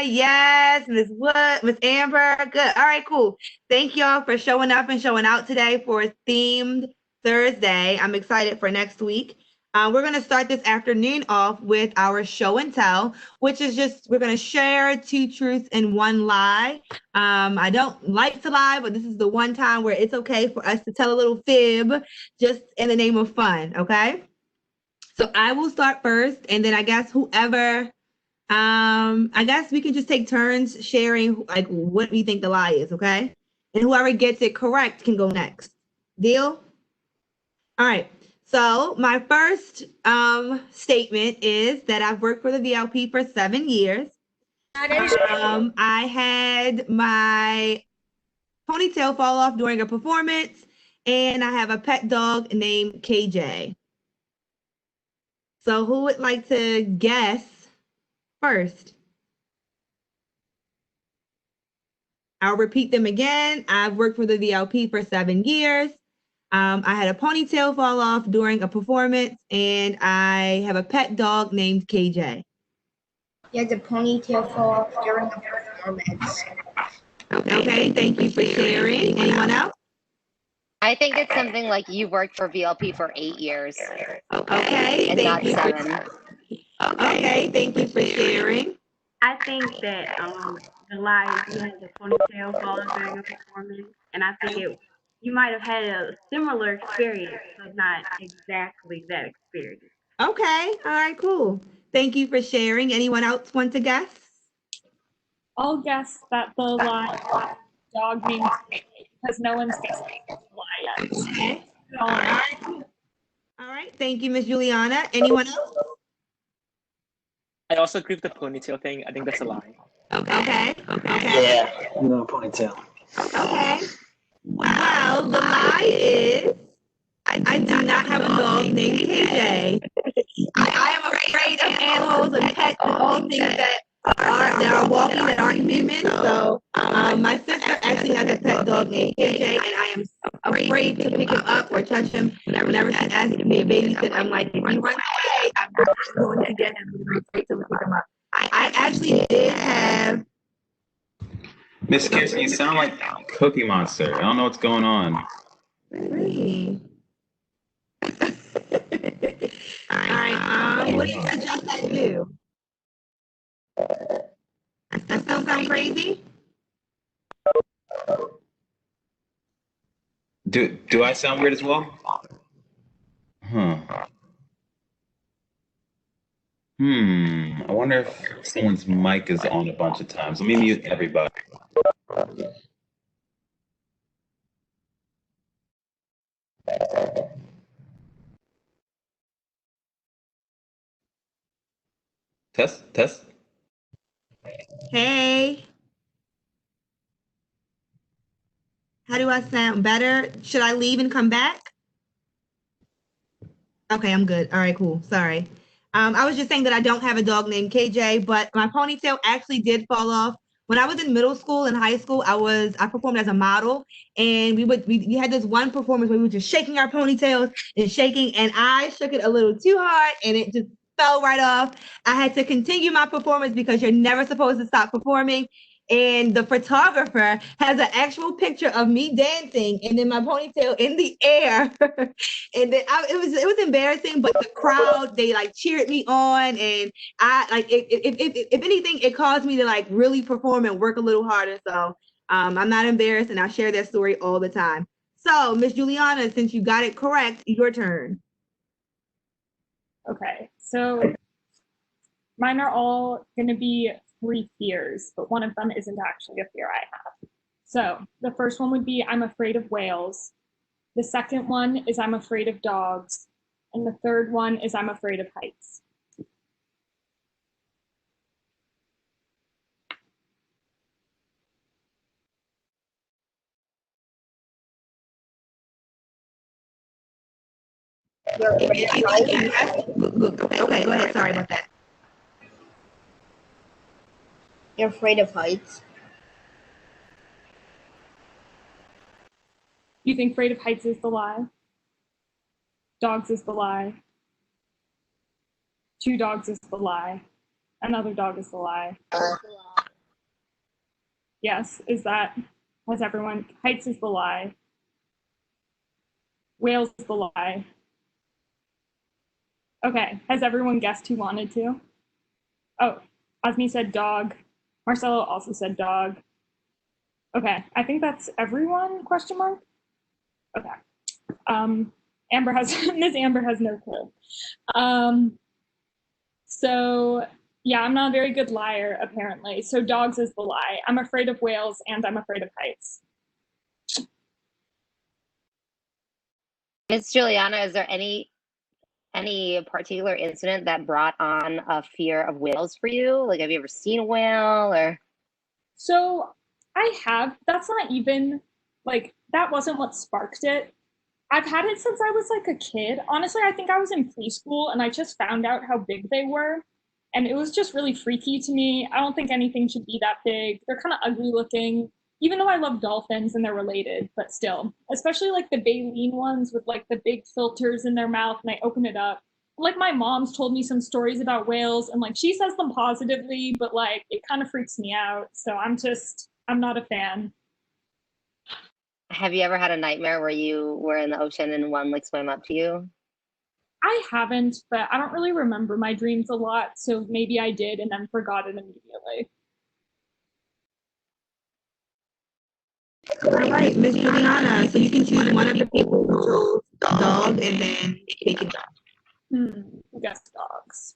Yes, Miss Wood, Miss Amber. Good. All right, cool. Thank y'all for showing up and showing out today for themed Thursday. I'm excited for next week. We're going to start this afternoon off with our show and tell, which is just we're going to share two truths and one lie. I don't like to lie, but this is the one time where it's okay for us to tell a little fib just in the name of fun. Okay. So I will start first, and then I guess whoever I guess we can just take turns sharing like what we think the lie is, okay? And whoever gets it correct can go next. Deal? All right. So my first statement is that I've worked for the VLP for 7 years. I had my ponytail fall off during a performance, and I have a pet dog named KJ. So who would like to guess first? I'll repeat them again. I've worked for the VLP for 7 years. I had a ponytail fall off during a performance, and I have a pet dog named KJ. You had the ponytail fall off during a performance. Okay, thank you for sharing. Anyone else? I think it's something like you worked for VLP for 8 years. Okay, and not 7. Okay, thank you for sharing. I think that the lie is you had the ponytail fall off during a performance, and I think you might have had a similar experience, but not exactly that experience. Okay, all right, cool. Thank you for sharing. Anyone else want to guess? I'll guess that the lie dog named because no one's guessing the lie yet. Okay. All right. All right. Thank you, Miss Juliana. Anyone else? I also agree with the ponytail thing. I think that's a lie. Okay. Yeah, no ponytail. Okay. Well, the lie is I do not have a dog named KJ. I am afraid of animals and pets and all things that are walking that aren't human. So my sister actually has a pet dog named KJ, and I am afraid to pick him up or touch him. Whenever she asks me to babysit, I'm like, if he runs away, I'm not going to get him. I'm afraid to pick him up. I actually did have. Miss Kirsten, you sound like Cookie Monster. I don't know what's going on. Really? All right. What do you suggest I do? That still sound crazy? Do I sound weird as well? I wonder if someone's mic is on a bunch of times. Let me mute everybody. Test. Hey. How do I sound? Better? Should I leave and come back? Okay, I'm good. All right, cool. Sorry. I was just saying that I don't have a dog named KJ, but my ponytail actually did fall off. When I was in middle school and high school, I performed as a model, and we had this one performance where we were just shaking our ponytails and shaking, and I shook it a little too hard, and it just fell right off. I had to continue my performance because you're never supposed to stop performing. And the photographer has an actual picture of me dancing and then my ponytail in the air. And then it was embarrassing, but the crowd, they like cheered me on, and I like if anything, it caused me to like really perform and work a little harder. So I'm not embarrassed, and I share that story all the time. So Miss Juliana, since you got it correct, your turn. Okay, so mine are all going to be 3 fears, but one of them isn't actually a fear I have. So the first one would be I'm afraid of whales. The second one is I'm afraid of dogs. And the third one is I'm afraid of heights. Okay, go ahead. Sorry about that. You're afraid of heights? You think afraid of heights is the lie? Dogs is the lie. 2 dogs is the lie. Another dog is the lie. Yes, has everyone, heights is the lie. Whales is the lie. Okay, has everyone guessed who wanted to? Oh, Asmi said dog. Marcelo also said dog. Okay, I think that's everyone, question mark? Okay. Miss Amber has no clue. So yeah, I'm not a very good liar, apparently. So dogs is the lie. I'm afraid of whales and I'm afraid of heights. Miss Juliana, is there any particular incident that brought on a fear of whales for you? Like, have you ever seen a whale or? So I have. That's not even like that wasn't what sparked it. I've had it since I was like a kid. Honestly, I think I was in preschool and I just found out how big they were. And it was just really freaky to me. I don't think anything should be that big. They're kind of ugly looking, even though I love dolphins and they're related, but still. Especially like the baleen ones with like the big filters in their mouth and I open it up. Like my mom's told me some stories about whales and like she says them positively, but like it kind of freaks me out. So I'm not a fan. Have you ever had a nightmare where you were in the ocean and one like swam up to you? I haven't, but I don't really remember my dreams a lot, so maybe I did and then forgot it immediately. All right, Miss Juliana. So you can choose one of the people who chose dog, and then they can. Who guessed dogs?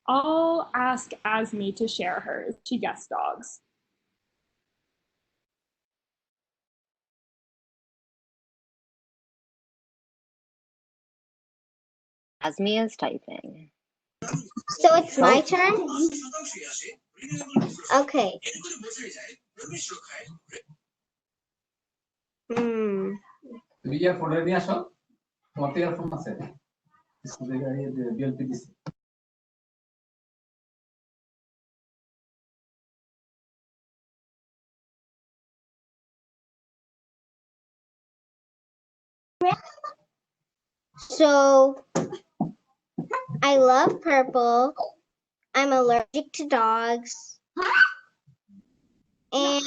I'll ask Asmi to share hers. She guessed dogs. Asmi is typing. So it's my turn? Okay. So I love purple. I'm allergic to dogs. And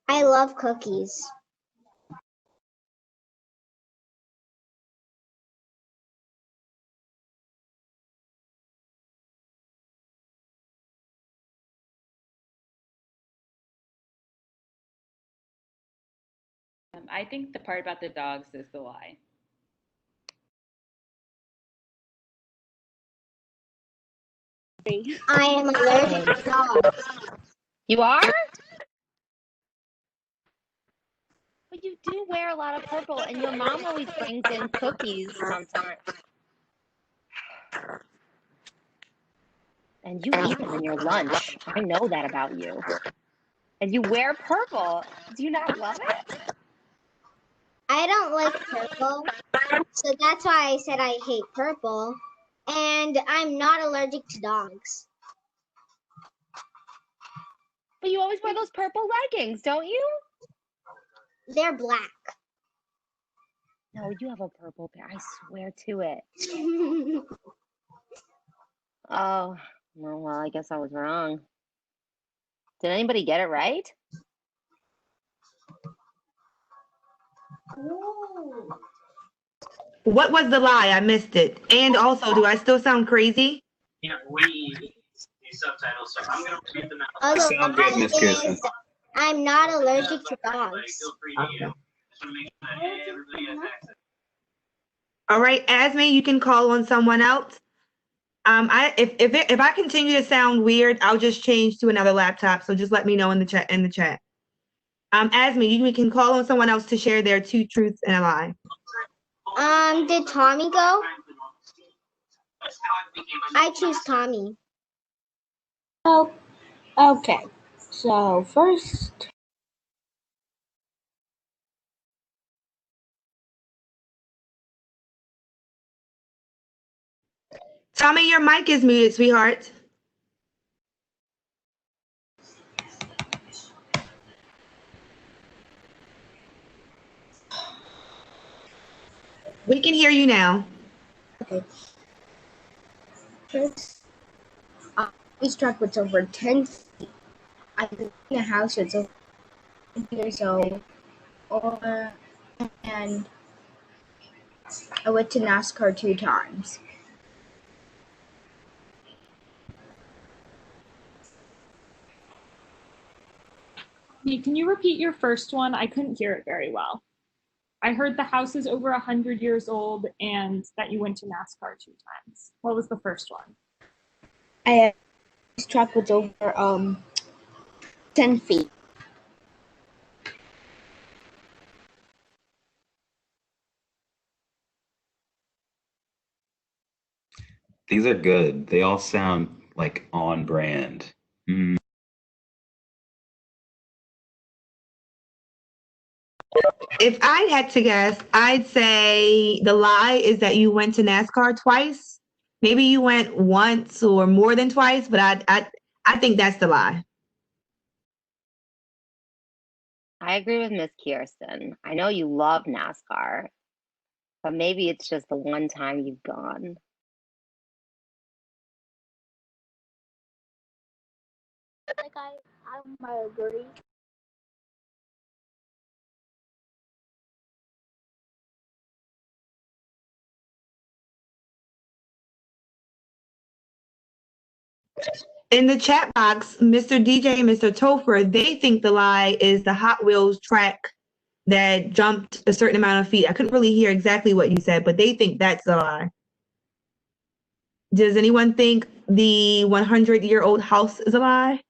I love cookies. I think the part about the dogs is the lie. I am allergic to dogs. You are? But you do wear a lot of purple, and your mom always brings in cookies sometimes. And you eat them in your lunch. I know that about you. And you wear purple. Do you not love it? I don't like purple, so that's why I said I hate purple. And I'm not allergic to dogs. But you always wear those purple leggings, don't you? They're black. No, you have a purple pair. I swear to it. Oh, well, I guess I was wrong. Did anybody get it right? What was the lie? I missed it. And also, do I still sound crazy? Can't read these subtitles, so I'm going to read them out. Oh, the Sound good, Miss Kirsten. I'm not allergic to dogs. Feel free to just want to make sure that everybody has access. All right, Asmi, you can call on someone else. If I continue to sound weird, I'll just change to another laptop. So just let me know in the chat. Asmi, you can call on someone else to share their 2 truths and a lie. Did Tommy go? I choose Tommy. Oh, okay. So first, Tommy, your mic is muted, sweetheart. We can hear you now. okay. First, This truck was over 10 feet. I lived in a house that's over 10 years old. And I went to NASCAR 2 times. Can you repeat your first one? I couldn't hear it very well. I heard the house is over 100 years old and that you went to NASCAR 2 times. What was the first one? This truck was over 10 feet. These are good. They all sound like on brand. Mm. If I had to guess, I'd say the lie is that you went to NASCAR twice. Maybe you went once or more than twice, but I think that's the lie. I agree with Miss Kirsten. I know you love NASCAR, but maybe it's just the one time you've gone. Like I might agree. In the chat box, Mr. DJ and Mr. Topher, they think the lie is the Hot Wheels track that jumped a certain amount of feet. I couldn't really hear exactly what you said, but they think that's the lie. Does anyone think the 100-year-old house is a lie?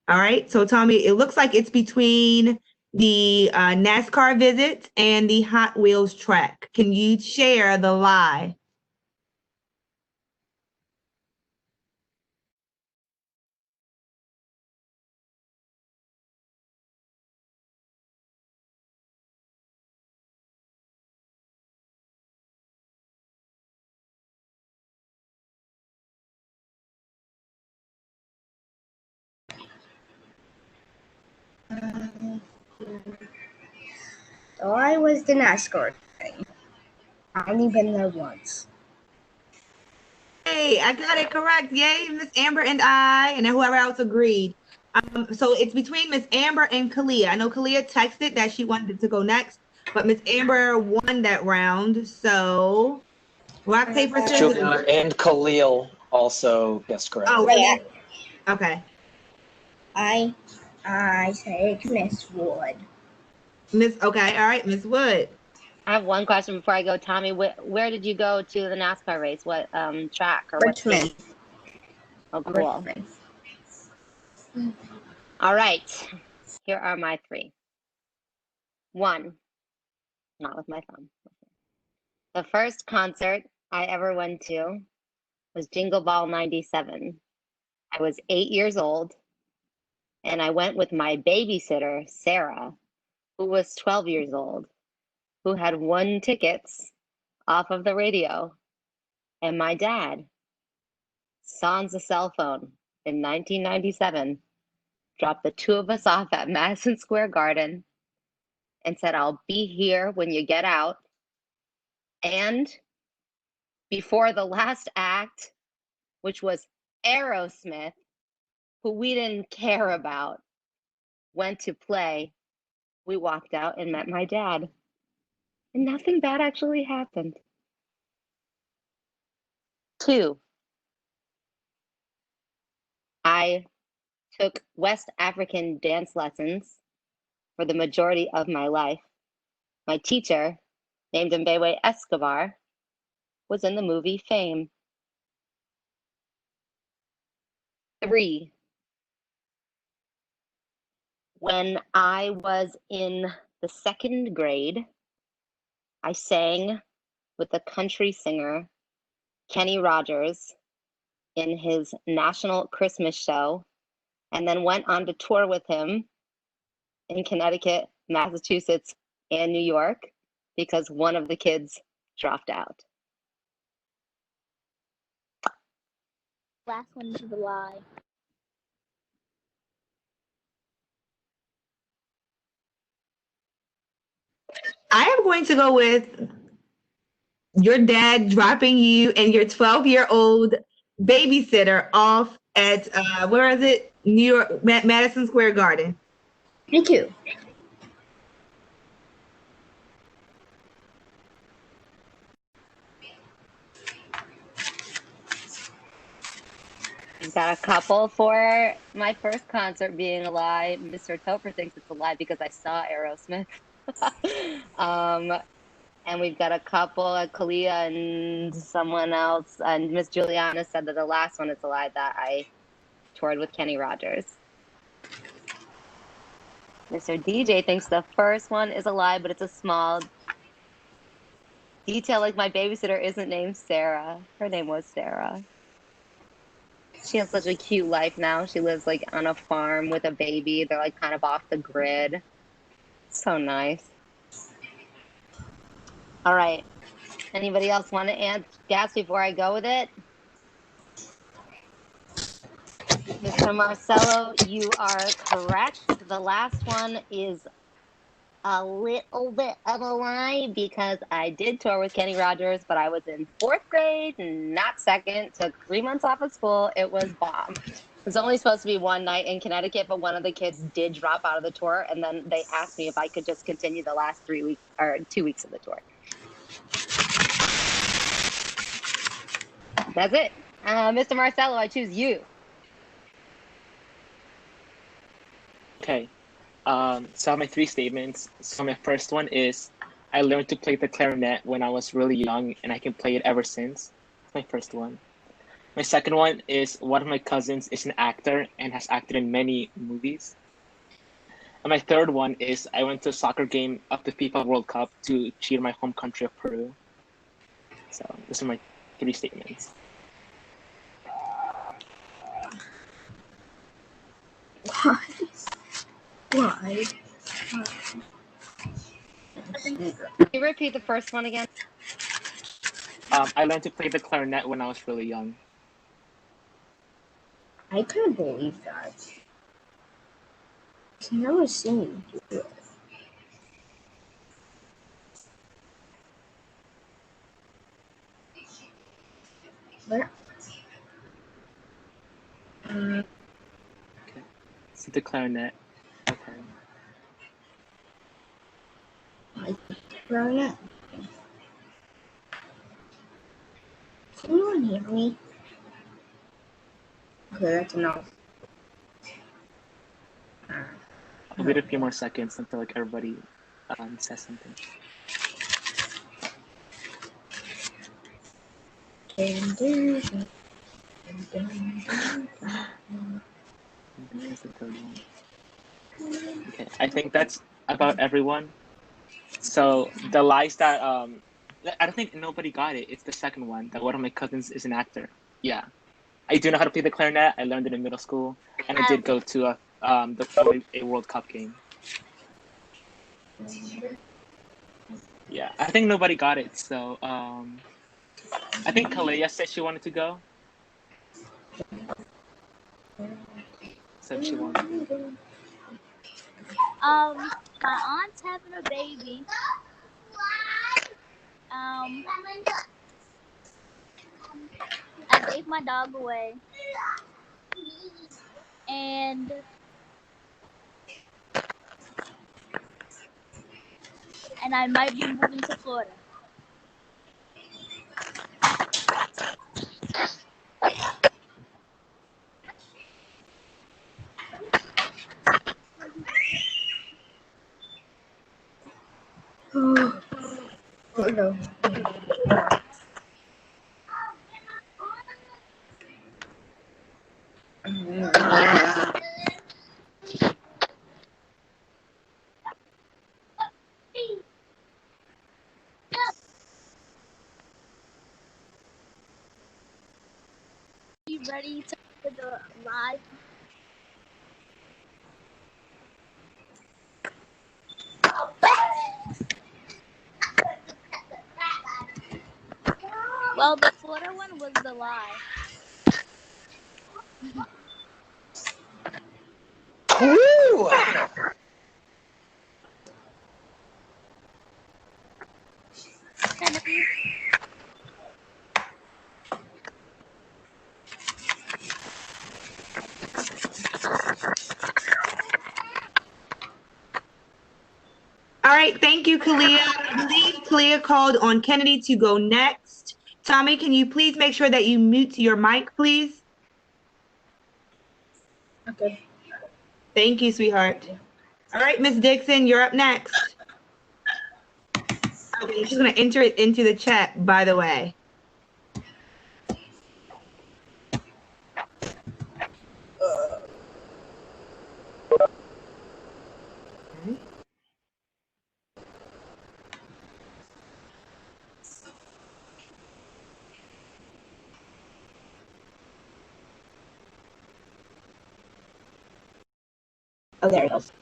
All right, so Tommy, it looks like it's between the NASCAR visit and the Hot Wheels track. Can you share the lie? So I was the NASCAR thing. I only been there once. Hey, I got it correct. Yay, Miss Amber and I, and then whoever else agreed. So it's between Miss Amber and Kalia. I know Kalia texted that she wanted to go next, but Miss Amber won that round. So rock, paper, scissors. Julia and Khalil also guessed correct. Oh, really? Okay. I say Miss Wood. Okay, all right, Miss Wood. I have one question before I go, Tommy. Where did you go to the NASCAR race? What track or what Richmond. state? Oh, cool. Richmond. All right. Here are my three. One, not with my thumb. The first concert I ever went to was Jingle Ball 97. I was 8 years old, and I went with my babysitter, Sarah, who was 12 years old, who had won tickets off of the radio, and my dad, sans a cell phone in 1997, dropped the two of us off at Madison Square Garden and said, I'll be here when you get out. And before the last act, which was Aerosmith, who we didn't care about, went to play, we walked out and met my dad. And nothing bad actually happened. Two, I took West African dance lessons for the majority of my life. My teacher, named Mbewe Escobar, was in the movie Fame. Three, when I was in the second grade, I sang with the country singer Kenny Rogers in his national Christmas show, and then went on to tour with him in Connecticut, Massachusetts, and New York because one of the kids dropped out. Last one to the lie. I am going to go with your dad dropping you and your 12-year-old babysitter off at where is it? New York, Madison Square Garden. Me too. We've got a couple for my first concert being a lie. Mr. Topher thinks it's a lie because I saw Aerosmith. And we've got a couple, Kalia and someone else, and Miss Juliana said that the last one is a lie, that I toured with Kenny Rogers. Mr. DJ thinks the first one is a lie, but it's a small detail, like my babysitter isn't named Sarah. Her name was Sarah. She has such a cute life now. She lives like on a farm with a baby. They're like kind of off the grid. So nice. All right. Anybody else want to guess before I go with it? Mr. Marcello, you are correct. The last one is a little bit of a lie because I did tour with Kenny Rogers, but I was in 4th grade, not second. Took 3 months off of school. It was bomb. It was only supposed to be one night in Connecticut, but one of the kids did drop out of the tour, and then they asked me if I could just continue the last 3 weeks or 2 weeks of the tour. That's it. Mr. Marcello, I choose you. Okay. So I have my 3 statements. So my first one is, I learned to play the clarinet when I was really young, and I can play it ever since. That's my first one. My second one is, one of my cousins is an actor and has acted in many movies. And my third one is, I went to a soccer game of the FIFA World Cup to cheer my home country of Peru. So those are my 3 statements. Why? Can you repeat the first one again? I learned to play the clarinet when I was really young. I couldn't believe that. I've never seen you do it. But, Okay. So the clarinet. Okay. I clarinet. Can anyone hear me? Okay, that's enough. I'll wait a few more seconds until like everybody says something. That's the third one. Okay, I think that's about everyone. So the lies that I don't think nobody got it. It's the second one, that one of my cousins is an actor. Yeah, I do know how to play the clarinet. I learned it in middle school, and I did go to a World Cup game. Yeah, I think nobody got it. So I think Kalea said she wanted to go. So she wanted. My aunt's having a baby. I gave my dog away. And I might be moving to Florida. Oh no. You ready to do the live? Well, the Florida one was the lie. Ooh! Kennedy, you, Kalia. I believe Kalia called on Kennedy to go next. Tommy, can you please make sure that you mute your mic, please? Okay. Thank you, sweetheart. All right, Miss Dixon, you're up next. Okay, she's going to enter it into the chat, by the way. Okay. Oh, there it goes.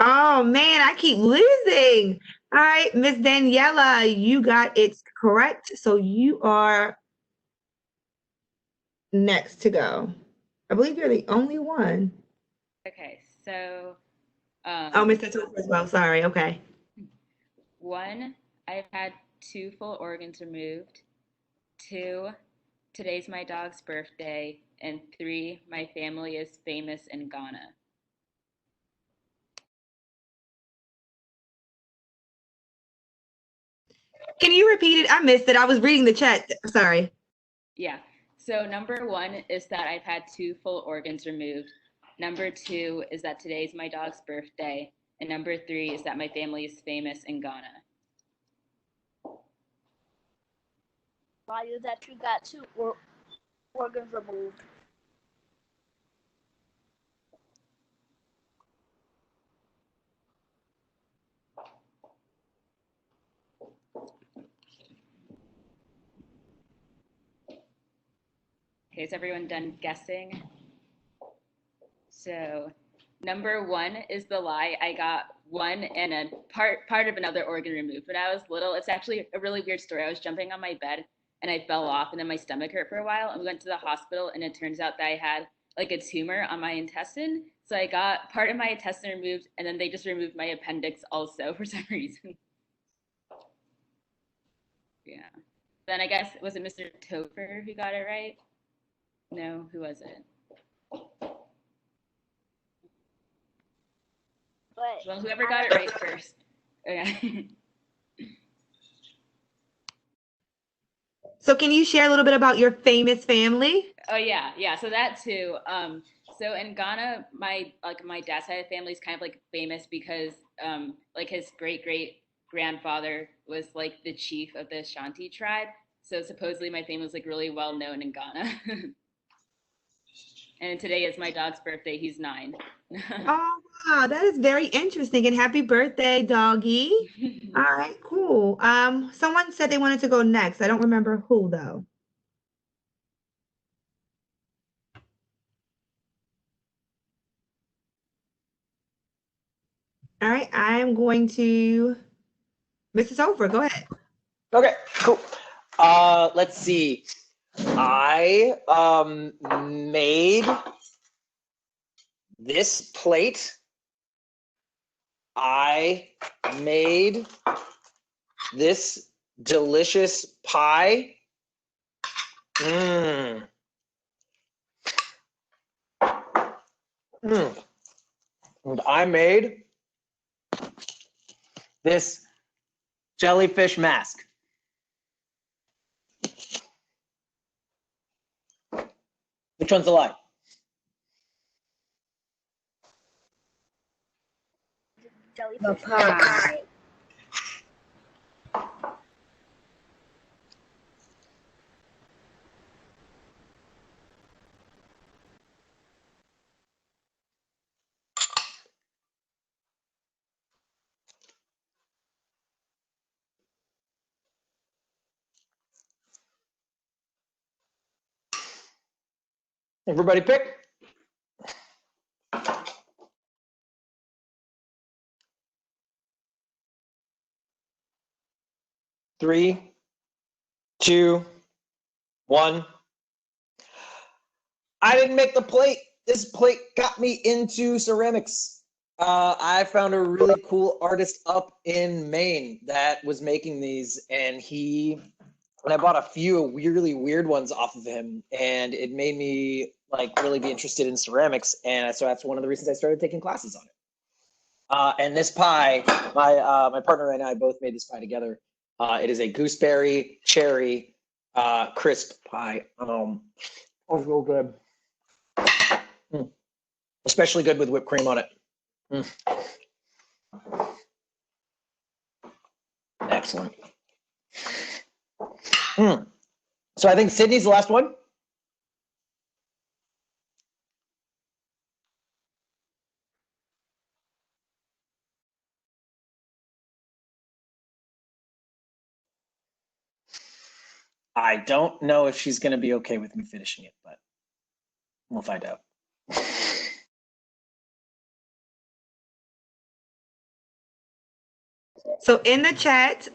Oh man, I keep losing. All right, Miss Daniela, you got it correct. So you are next to go. I believe you're the only one. Okay, so Oh, Mr. Topher as well. Sorry. Okay. 1, I've had 2 full organs removed. 2, today's my dog's birthday. And 3, my family is famous in Ghana. Can you repeat it? I missed it. I was reading the chat. Sorry. Yeah. So number 1 is that I've had 2 full organs removed. Number 2 is that today's my dog's birthday. And number 3 is that my family is famous in Ghana. Why is that you got 2 organs removed? Okay, is everyone done guessing? So number 1 is the lie. I got 1 and a part of another organ removed. When I was little, it's actually a really weird story. I was jumping on my bed and I fell off and then my stomach hurt for a while. And we went to the hospital and it turns out that I had like a tumor on my intestine. So I got part of my intestine removed and then they just removed my appendix also for some reason. Yeah. Then I guess, was it Mr. Topher who got it right? No, who was it? But Well, whoever got it right first. Okay. So can you share a little bit about your famous family? Oh yeah. So that too. So in Ghana, my dad's side of the family is kind of like famous because like his great grandfather was like the chief of the Ashanti tribe. So supposedly my family is like really well known in Ghana. And today is my dog's birthday. He's 9. Oh, wow, that is very interesting. And happy birthday, doggy. All right, cool. Someone said they wanted to go next. I don't remember who though. All right, I'm going to Mrs. Over. Go ahead. Okay, cool. Let's see. I made this plate. I made this delicious pie. Mmm. Mmm. And I made this jellyfish mask. Which one's a lie? The pie. Everybody pick. Three, two, one. I didn't make the plate. This plate got me into ceramics. I found a really cool artist up in Maine that was making these, and I bought a few really weird ones off of him, and it made me like really be interested in ceramics, and so that's one of the reasons I started taking classes on it. And this pie, my partner and I both made this pie together. It is a gooseberry cherry crisp pie. Oh, real good. Especially good with whipped cream on it. Excellent. So I think Sydney's the last one. I don't know if she's going to be okay with me finishing it, but we'll find out. So in the chat,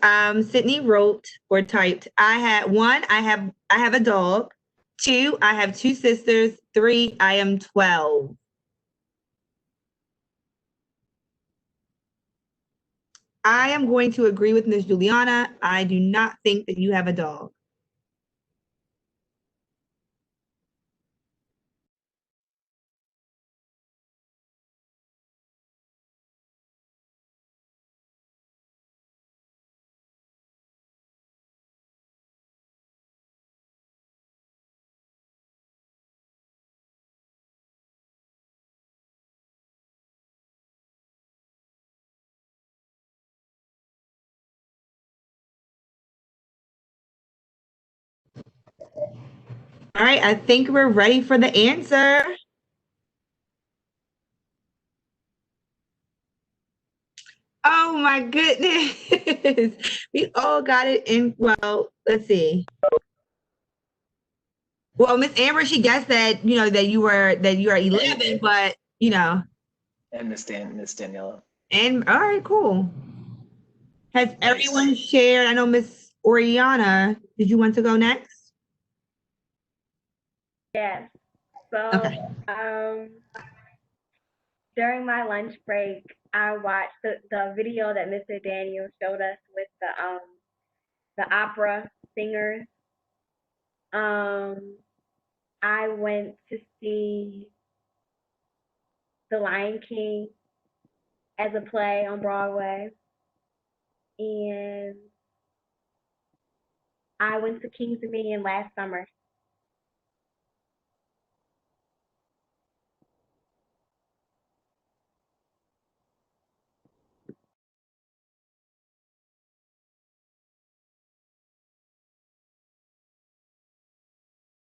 Sydney wrote or typed, I have a dog. 2, I have 2 sisters. 3, I am 12. I am going to agree with Ms. Juliana. I do not think that you have a dog. All right, I think we're ready for the answer. Oh my goodness. We all got it in. Well, let's see. Well, Miss Amber, she guessed that, that you are 11, but And Miss Daniela. And all right, cool. Has everyone shared? I know Miss Oriana, did you want to go next? Yes. So, during my lunch break, I watched the video that Mr. Daniel showed us with the opera singers. I went to see The Lion King as a play on Broadway, and I went to King's Dominion last summer.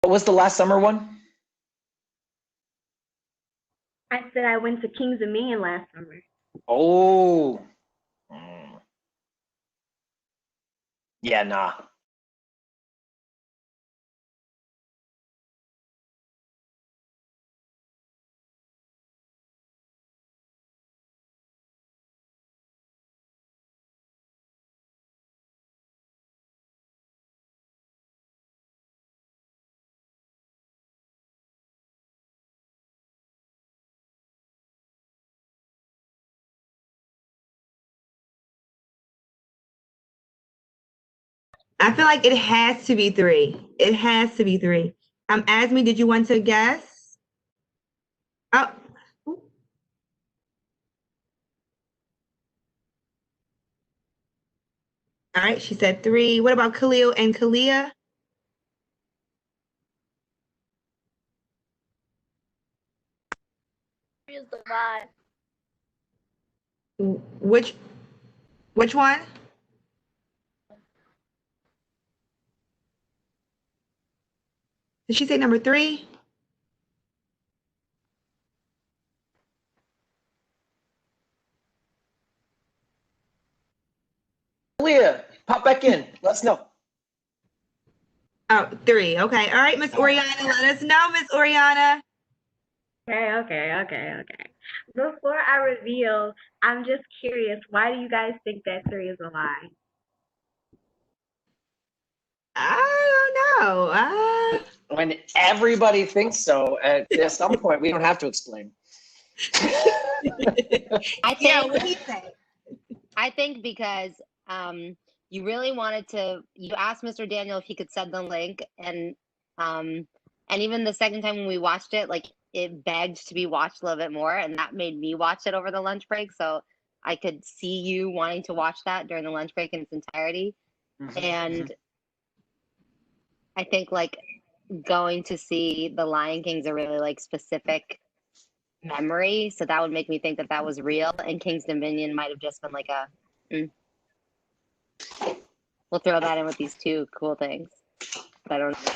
What was the last summer one? I said I went to King's Dominion last summer. Oh. Yeah, nah. I feel like it has to be 3. It has to be 3. Asmi, did you want to guess? Oh. All right, she said 3. What about Khalil and Kalia? Is the vibe. Which one? Did she say number 3? Leah, pop back in. Let us know. Oh, 3. Okay. All right, Miss Oriana, let us know, Miss Oriana. Okay. Before I reveal, I'm just curious, why do you guys think that 3 is a lie? I don't know. When everybody thinks so, at some point, we don't have to explain. I Yeah, think what do you think? I think because you really wanted to. You asked Mr. Daniel if he could send the link, and even the second time when we watched it, like it begged to be watched a little bit more, and that made me watch it over the lunch break. So I could see you wanting to watch that during the lunch break in its entirety, and I think like going to see the Lion King's a really like specific memory, so that would make me think that that was real, and King's Dominion might have just been like a. We'll throw that in with these 2 cool things. But I don't know.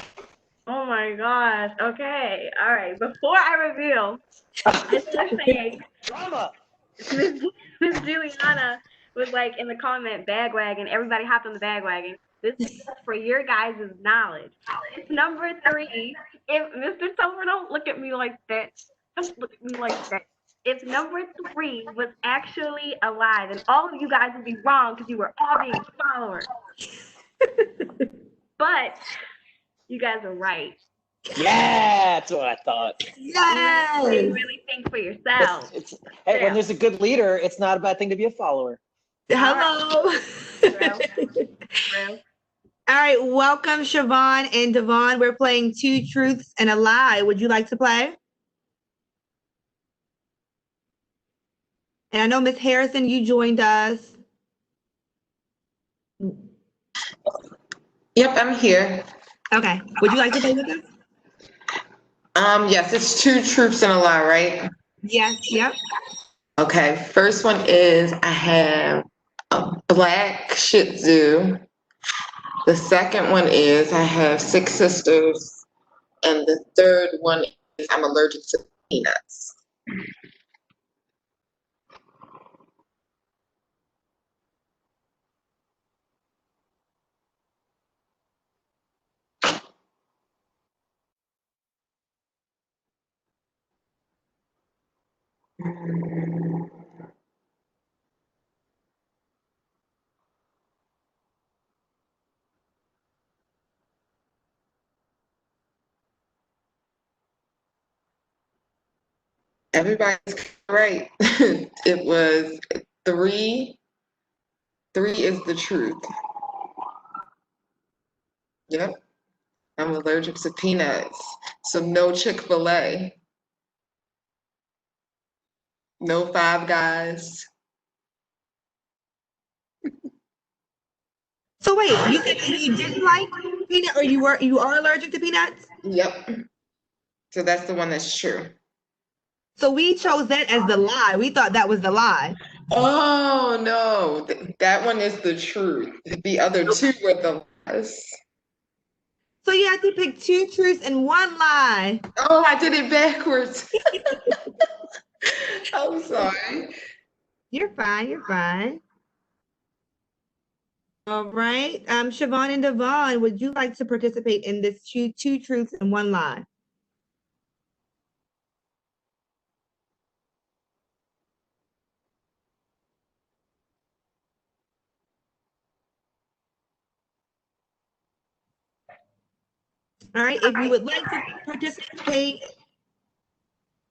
Oh my gosh. Okay. All right. Before I reveal, I just want to say, Drama. Miss Juliana was like in the comment bagwagon. Everybody hopped on the bagwagon. This is just for your guys' knowledge. It's number 3. If Mr. Topher, don't look at me like that. Don't look at me like that. If number 3 was actually alive, and all of you guys would be wrong because you were all being followers. But you guys are right. Yeah, that's what I thought. Yes. You really think for yourself. Hey, when there's a good leader, it's not a bad thing to be a follower. Hello. All right, welcome, Siobhan and Devon. We're playing 2 Truths and a Lie. Would you like to play? And I know, Miss Harrison, you joined us. Yep, I'm here. Okay. Would you like to play with us? Yes, it's 2 truths and a lie, right? Yes, yep. Okay, first one is I have a black Shih Tzu. The second one is I have 6 sisters. And the third one is I'm allergic to peanuts. Everybody's right. It was 3. 3 is the truth. Yep. I'm allergic to peanuts. So no Chick-fil-A. No Five Guys. So wait, you said you didn't like peanut, or you are allergic to peanuts? Yep. So that's the one that's true. So we chose that as the lie. We thought that was the lie. Oh no, that one is the truth. The other 2 were the lies. So you have to pick 2 truths and 1 lie. Oh, I did it backwards. I'm sorry. You're fine. You're fine. All right. Siobhan and Devon, would you like to participate in this 2 truths and 1 lie? All right. If you would like to participate,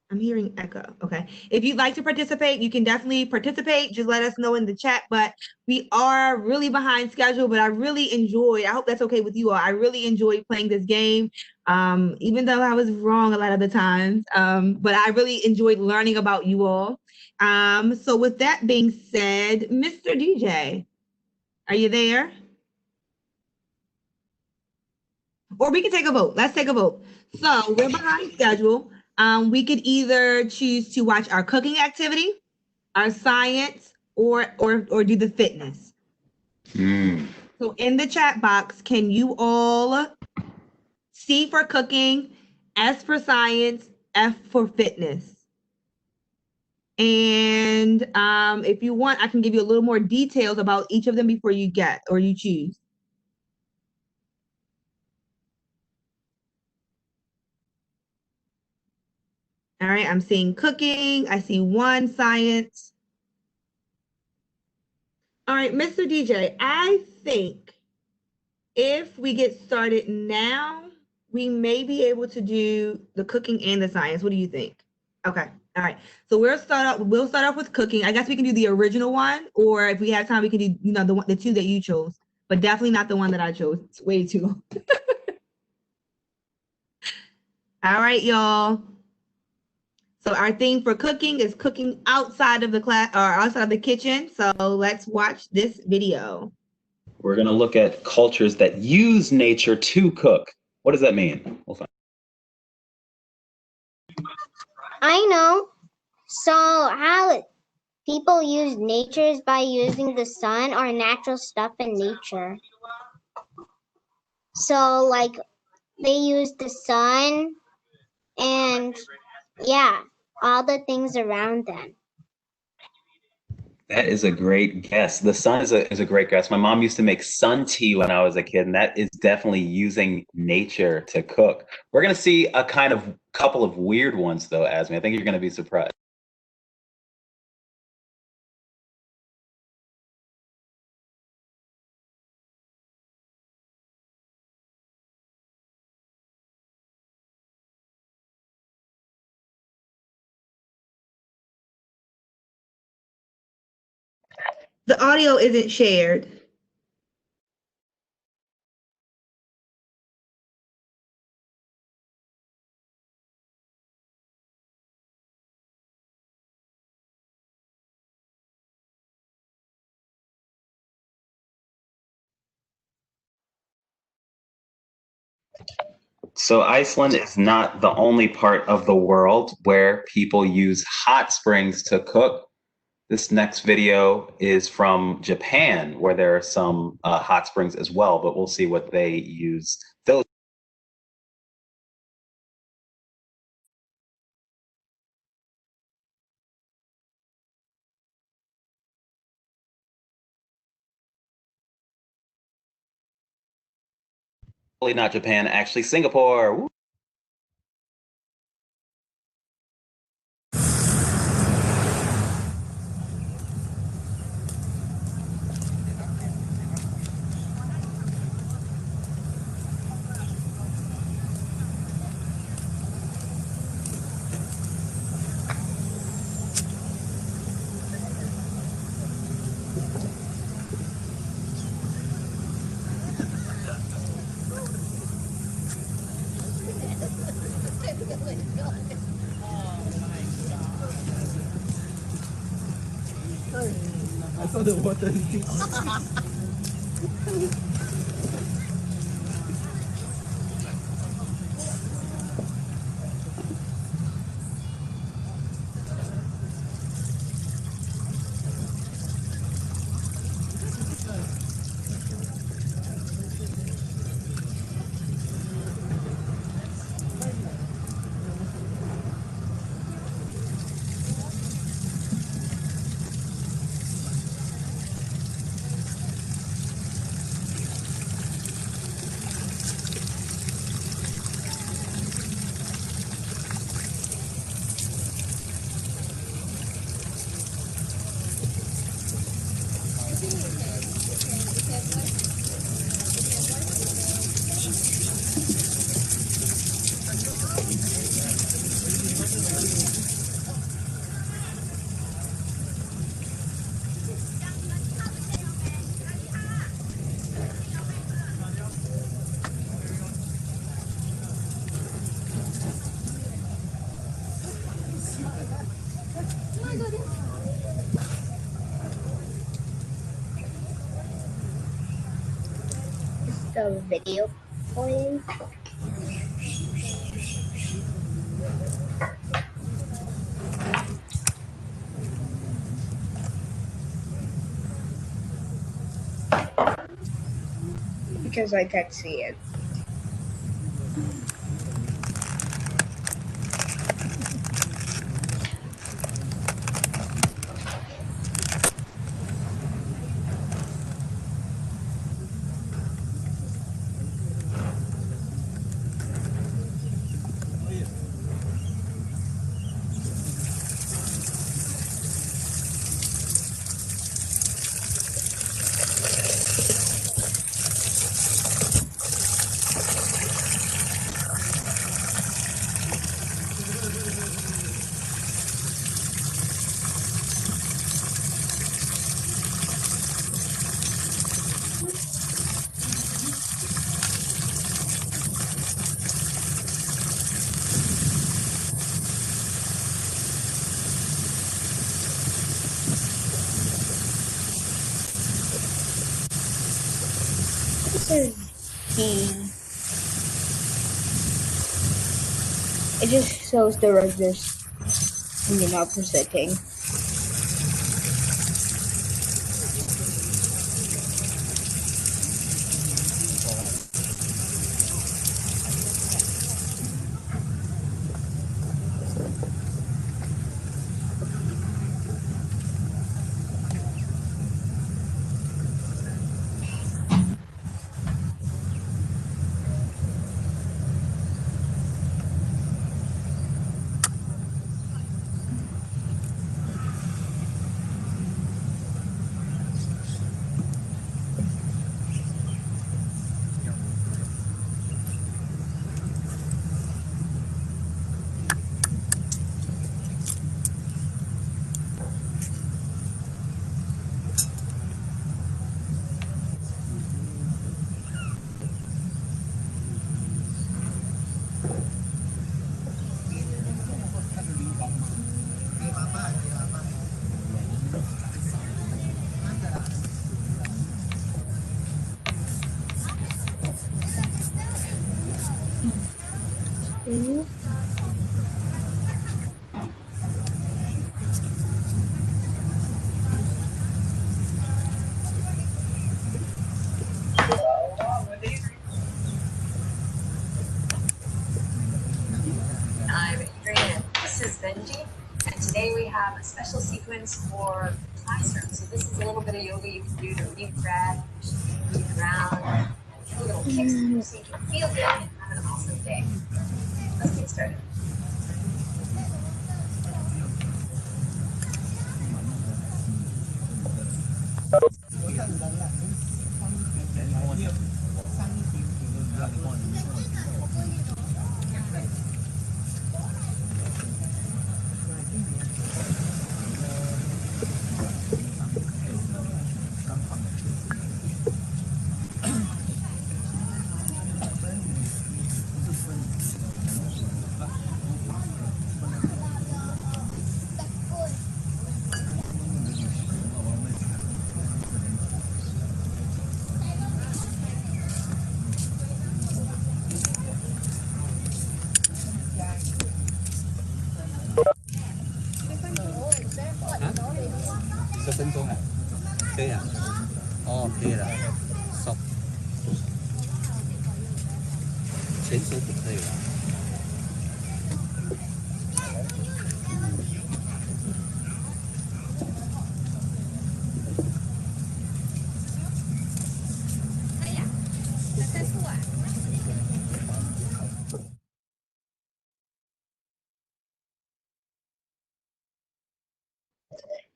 I'm hearing echo. Okay. If you'd like to participate, you can definitely participate. Just let us know in the chat. But we are really behind schedule, but I hope that's okay with you all. I really enjoyed playing this game, even though I was wrong a lot of the times. But I really enjoyed learning about you all. So with that being said, Mr. DJ, are you there? Or we can take a vote. Let's take a vote. So we're behind schedule. We could either choose to watch our cooking activity, our science, or do the fitness? So in the chat box, can you all C for cooking, S for science, F for fitness? And if you want, I can give you a little more details about each of them before you get or you choose. All right, I'm seeing cooking. I see 1 science. All right, Mr. DJ, I think if we get started now, we may be able to do the cooking and the science. What do you think? Okay. All right. So we'll start off with cooking. I guess we can do the original one, or if we have time, we can do, you know, the 2 that you chose, but definitely not the one that I chose. It's way too long. All right, y'all. So our theme for cooking is cooking outside of the class or outside of the kitchen. So let's watch this video. We're going to look at cultures that use nature to cook. What does that mean? We'll find. I know. So how people use nature is by using the sun or natural stuff in nature. So like they use the sun and yeah, all the things around them. That is a great guess. The sun is a great guess. My mom used to make sun tea when I was a kid, and that is definitely using nature to cook. We're going to see a kind of couple of weird ones, though, Asmi. I think you're going to be surprised. The audio isn't shared. So Iceland is not the only part of the world where people use hot springs to cook. This next video is from Japan, where there are some hot springs as well, but we'll see what they use. Those. Not Japan, actually Singapore. Woo. I saw the water. The video playing. because I can't see it. This is D. It just shows the reverse, opposite thing. I'm Adrian. This is Benji, and today we have a special sequence for classroom. So this is a little bit of yoga you can do to refresh, move around, a little kicks so you can feel good and have an awesome day. Let's get started.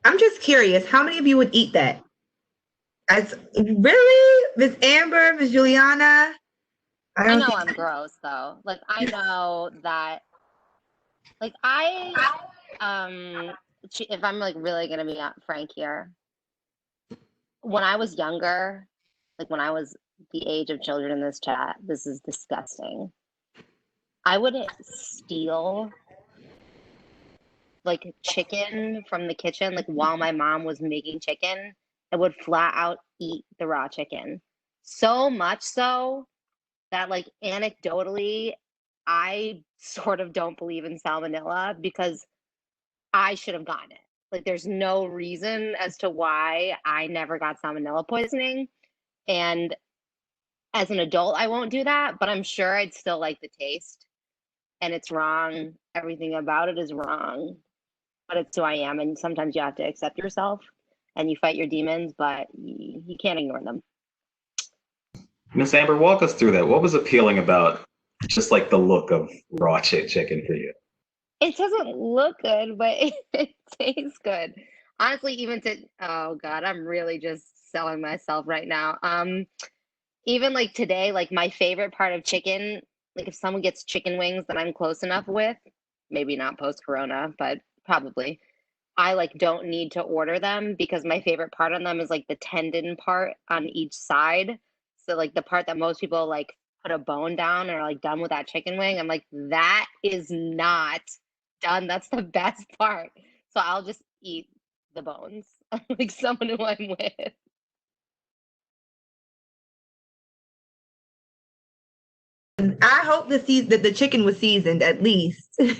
I'm just curious, how many of you would eat that? As really, Miss Amber, Miss Juliana? I know I'm gross though. Like I know that. Like if I'm like really gonna be frank here, when I was younger, like when I was the age of children in this chat, this is disgusting. I would steal like chicken from the kitchen, like while my mom was making chicken, I would flat out eat the raw chicken. So much so that like anecdotally, I sort of don't believe in salmonella because I should have gotten it. Like there's no reason as to why I never got salmonella poisoning. And As an adult, I won't do that, but I'm sure I'd still like the taste. And it's wrong. Everything about it is wrong. But it's who I am. And sometimes you have to accept yourself and you fight your demons, but you can't ignore them. Miss Amber, walk us through that. What was appealing about just like the look of raw chicken for you? It doesn't look good, but it tastes good. Honestly, oh God, I'm really just selling myself right now. Even like today, like my favorite part of chicken, like if someone gets chicken wings that I'm close enough with, maybe not post corona, but probably, I like don't need to order them because my favorite part on them is like the tendon part on each side. So like the part that most people like put a bone down or like done with that chicken wing, I'm like, that is not done. That's the best part. So I'll just eat the bones, like someone who I'm with. I hope that the chicken was seasoned at least. All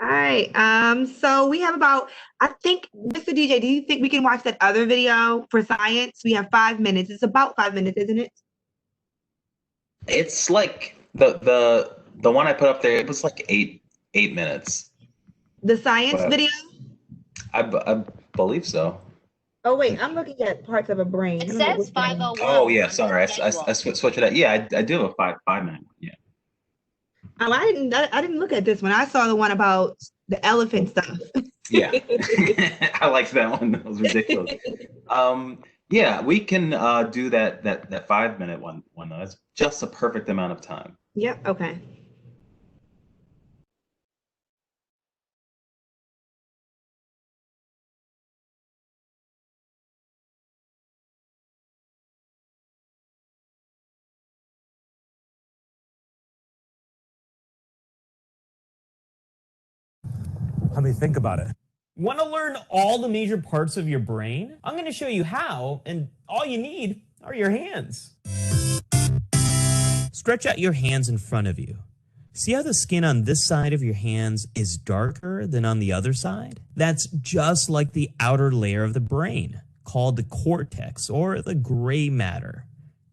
right. So we have about, I think, Mr. DJ, do you think we can watch that other video for science? We have 5 minutes. It's about 5 minutes, isn't it? It's like the one I put up there. It was like eight minutes. The science But video? I believe so. Oh wait, I'm looking at parts of a brain. It I don't know says which one. 501. Oh yeah, on the sorry. I schedule. switched it out. Yeah, I do have a 5 minute. Yeah. Oh, I didn't look at this one. I saw the one about the elephant stuff. Yeah. I liked that one. That was ridiculous. Yeah, we can do that 5 minute one though. That's just a perfect amount of time. Yep. Okay. I mean, think about it. Want to learn all the major parts of your brain? I'm going to show you how, and all you need are your hands. Stretch out your hands in front of you. See how the skin on this side of your hands is darker than on the other side? That's just like the outer layer of the brain, called the cortex or the gray matter.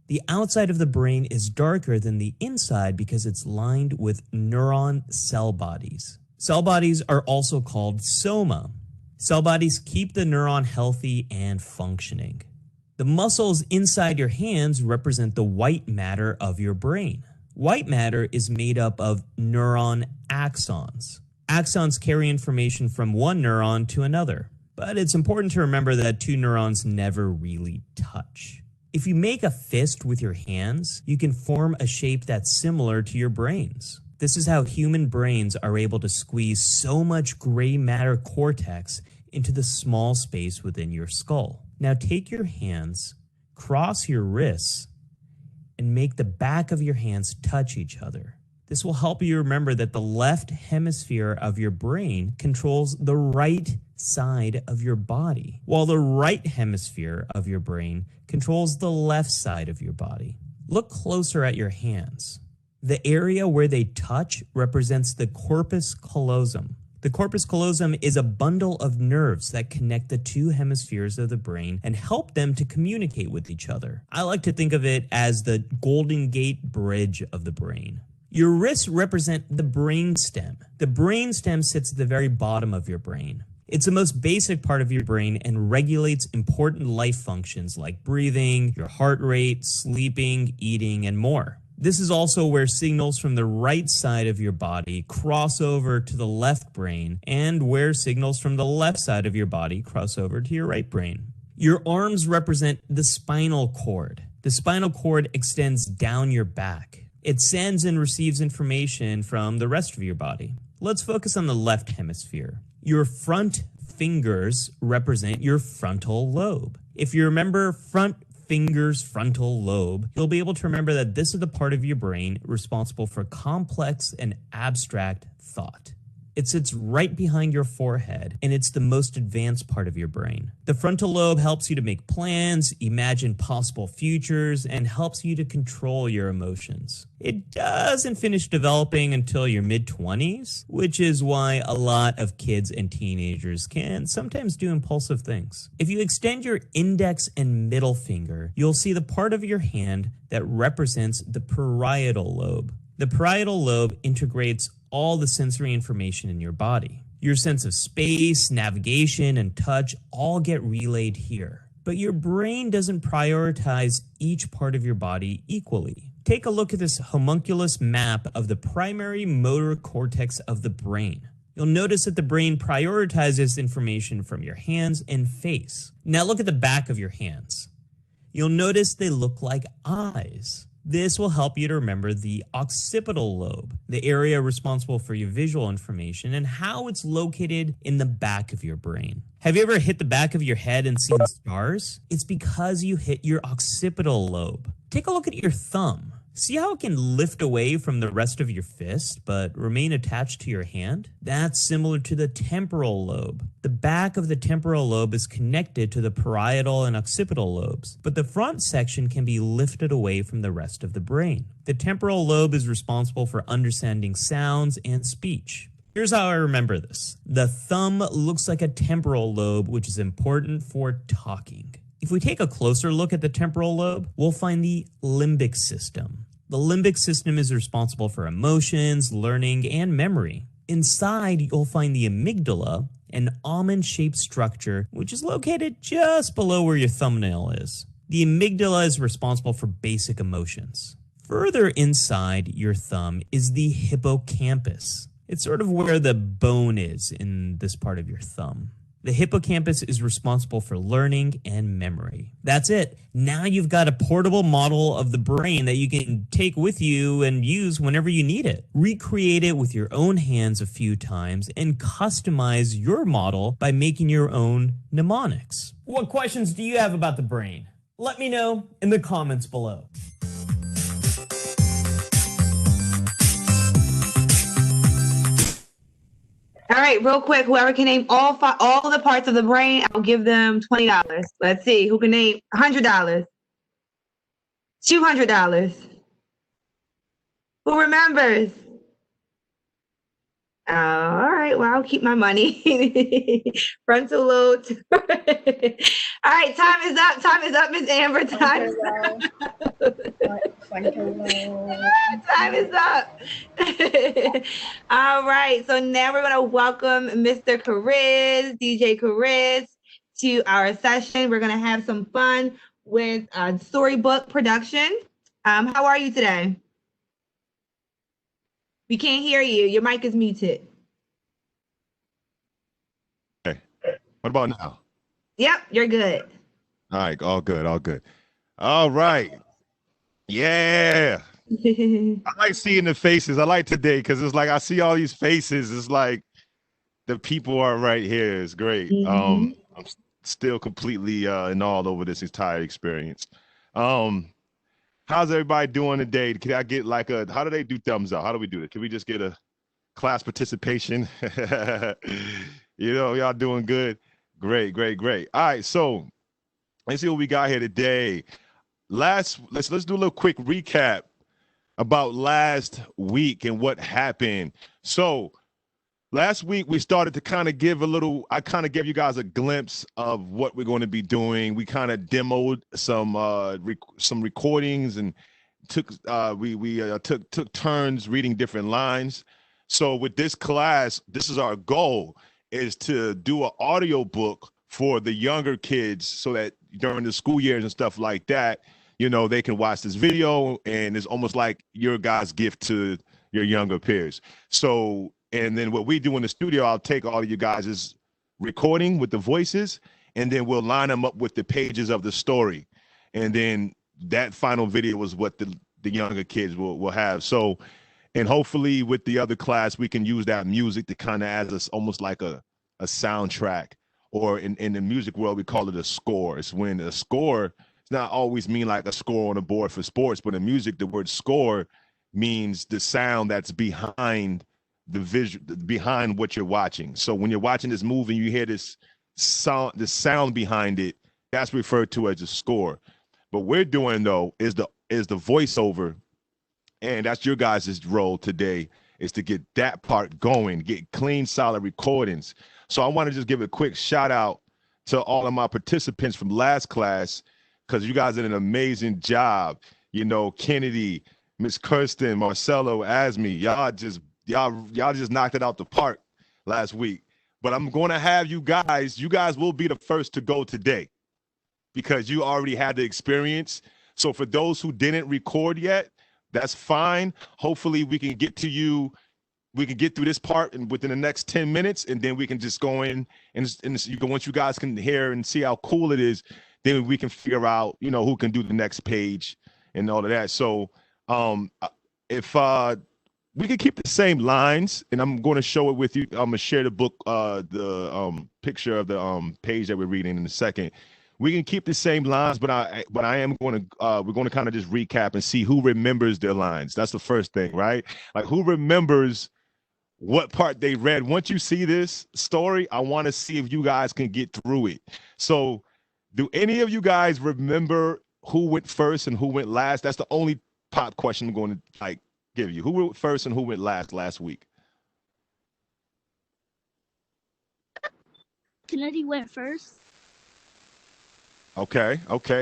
The outside of the brain is darker than the inside because it's lined with neuron cell bodies. Cell bodies are also called soma. Cell bodies keep the neuron healthy and functioning. The muscles inside your hands represent the white matter of your brain. White matter is made up of neuron axons. Axons carry information from one neuron to another, but it's important to remember that two neurons never really touch. If you make a fist with your hands, you can form a shape that's similar to your brain's. This is how human brains are able to squeeze so much gray matter cortex into the small space within your skull. Now take your hands, cross your wrists, and make the back of your hands touch each other. This will help you remember that the left hemisphere of your brain controls the right side of your body, while the right hemisphere of your brain controls the left side of your body. Look closer at your hands. The area where they touch represents the corpus callosum. The corpus callosum is a bundle of nerves that connect the two hemispheres of the brain and help them to communicate with each other. I like to think of it as the Golden Gate Bridge of the brain. Your wrists represent the brain stem. The brain stem sits at the very bottom of your brain. It's the most basic part of your brain and regulates important life functions like breathing, your heart rate, sleeping, eating, and more. This is also where signals from the right side of your body cross over to the left brain and where signals from the left side of your body cross over to your right brain. Your arms represent the spinal cord. The spinal cord extends down your back. It sends and receives information from the rest of your body. Let's focus on the left hemisphere. Your front fingers represent your frontal lobe. If you remember front fingers frontal lobe, you'll be able to remember that this is the part of your brain responsible for complex and abstract thought. It sits right behind your forehead, and it's the most advanced part of your brain. The frontal lobe helps you to make plans, imagine possible futures, and helps you to control your emotions. It doesn't finish developing until your mid-20s, which is why a lot of kids and teenagers can sometimes do impulsive things. If you extend your index and middle finger, you'll see the part of your hand that represents the parietal lobe. The parietal lobe integrates all the sensory information in your body. Your sense of space, navigation, and touch all get relayed here. But your brain doesn't prioritize each part of your body equally. Take a look at this homunculus map of the primary motor cortex of the brain. You'll notice that the brain prioritizes information from your hands and face. Now look at the back of your hands. You'll notice they look like eyes. This will help you to remember the occipital lobe, the area responsible for your visual information, and how it's located in the back of your brain. Have you ever hit the back of your head and seen stars? It's because you hit your occipital lobe. Take a look at your thumb. See how it can lift away from the rest of your fist, but remain attached to your hand? That's similar to the temporal lobe. The back of the temporal lobe is connected to the parietal and occipital lobes, but the front section can be lifted away from the rest of the brain. The temporal lobe is responsible for understanding sounds and speech. Here's how I remember this. The thumb looks like a temporal lobe, which is important for talking. If we take a closer look at the temporal lobe, we'll find the limbic system. The limbic system is responsible for emotions, learning, and memory. Inside, you'll find the amygdala, an almond-shaped structure, which is located just below where your thumbnail is. The amygdala is responsible for basic emotions. Further inside your thumb is the hippocampus. It's sort of where the bone is in this part of your thumb. The hippocampus is responsible for learning and memory. That's it. Now you've got a portable model of the brain that you can take with you and use whenever you need it. Recreate it with your own hands a few times and customize your model by making your own mnemonics. What questions do you have about the brain? Let me know in the comments below. All right, real quick, whoever can name all the parts of the brain, I'll give them $20. Let's see, who can name $100? $200? Who remembers? All right, well, I'll keep my money. Frontal lobe. All right, time is up. Time is up, Miss Amber. Time is up. Time is up. All right, so now we're going to welcome Mr. Chariz, DJ Chariz, to our session. We're going to have some fun with storybook production. How are you today? We can't hear you. Your mic is muted. Okay. What about now? Yep, you're good. All right. All good. All good. All right. Yeah. I like seeing the faces. I like today because it's like I see all these faces. It's like the people are right here. It's great. I'm still completely in all over this entire experience. How's everybody doing today? Can I get like how do they do thumbs up? How do we do it? Can we just get a class participation? You know, y'all doing good. Great, great, great. All right, so let's see what we got here today. Let's do a little quick recap about last week and what happened. So last week we started to kind of give I kind of gave you guys a glimpse of what we're going to be doing. We kind of demoed some recordings and took turns reading different lines. So with this class, this is our goal, is to do an audio book for the younger kids so that during the school years and stuff like that, you know, they can watch this video and it's almost like your guys' gift to your younger peers. So, and then what we do in the studio, I'll take all of you guys' recording with the voices, and then we'll line them up with the pages of the story. And then that final video is what the younger kids will have. So, and hopefully with the other class, we can use that music to kind of as almost like a soundtrack, or in the music world, we call it a score. It's when a score, it's not always mean like a score on a board for sports, but in music, the word score means the sound that's behind the visual behind what you're watching. So when you're watching this movie, you hear this sound behind it. That's referred to as a score. What we're doing though is the voiceover, and that's your guys' role today, is to get that part going, get clean, solid recordings. So I want to just give a quick shout out to all of my participants from last class, because you guys did an amazing job. You know, Kennedy, Miss Kirsten, Marcelo, Asmi, y'all just knocked it out the park last week. But I'm going to have you guys will be the first to go today, because you already had the experience. So for those who didn't record yet, that's fine. Hopefully we can get to you. We can get through this part within the next 10 minutes, and then we can just go in and you can, once you guys can hear and see how cool it is, then we can figure out, you know, who can do the next page and all of that. So if we can keep the same lines, and I'm going to show it with you. I'm gonna share the book, the picture of the page that we're reading in a second. We can keep the same lines, but I am going to we're going to kind of just recap and see who remembers their lines. That's the first thing, right? Like, who remembers what part they read. Once you see this story, I want to see if you guys can get through it. So do any of you guys remember who went first and who went last? That's the only pop question I'm going to like give you. Who went first and who went last week? Kennedy went first. Okay.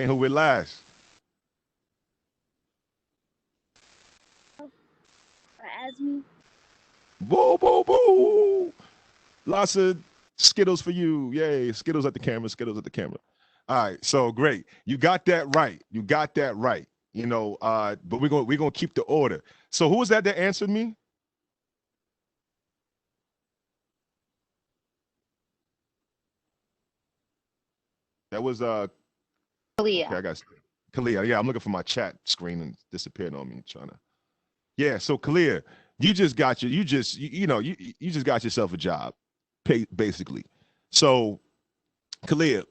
Who went last? Asmi. Boo, boo, boo. Lots of Skittles for you. Yay. Skittles at the camera. Skittles at the camera. All right. So great. You got that right. You know, but we're gonna keep the order. So who was that answered me? That was Kalia. Okay, I got Kalia. Yeah, I'm looking for my chat screen and disappeared on me. Yeah, so Kalia, you just got you just got yourself a job, basically. So Kalia,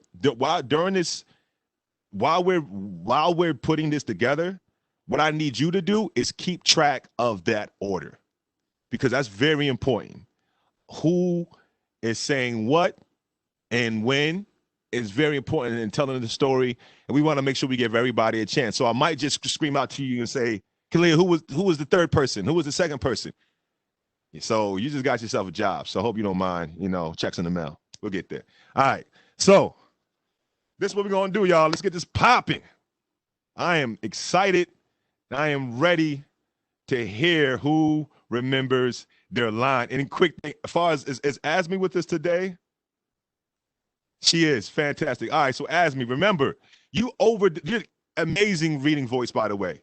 while we're putting this together, what I need you to do is keep track of that order, because that's very important. Who is saying what and when is very important in telling the story, and we want to make sure we give everybody a chance. So I might just scream out to you and say, Kalia, who was the third person? Who was the second person? So you just got yourself a job. So I hope you don't mind, checks in the mail. We'll get there. All right. So this is what we're going to do, y'all. Let's get this popping. I am excited. I am ready to hear who remembers their line. And quick thing, as far as Asmi with us today, she is fantastic. All right, so Asmi, remember, you're amazing reading voice, by the way.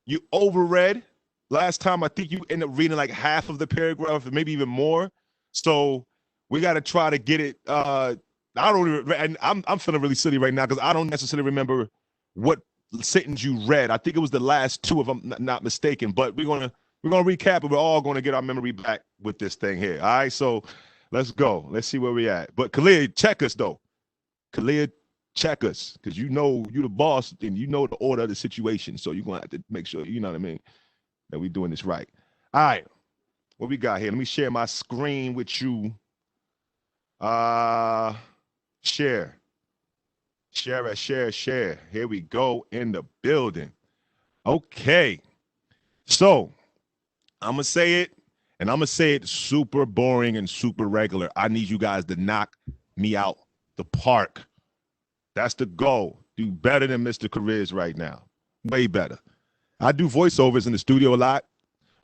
You overread last time. I think you ended up reading like half of the paragraph, maybe even more. So we got to try to get it. I don't even, and I'm feeling really silly right now because I don't necessarily remember what sentence you read. I think it was the last two, if I'm not mistaken. But we're gonna recap, and we're all gonna get our memory back with this thing here. All right, so let's go. Let's see where we at. But Kalia, check us though. Kalia, check us, because you know you're the boss and you know the order of the situation. So you're gonna have to make sure, you know what I mean, that we're doing this right. All right, what we got here? Let me share my screen with you. Share. Here we go in the building. Okay. So I'm gonna say it, and I'm gonna say it super boring and super regular. I need you guys to knock me out the park. That's the goal. Do better than Mr. Cariz right now. Way better. I do voiceovers in the studio a lot,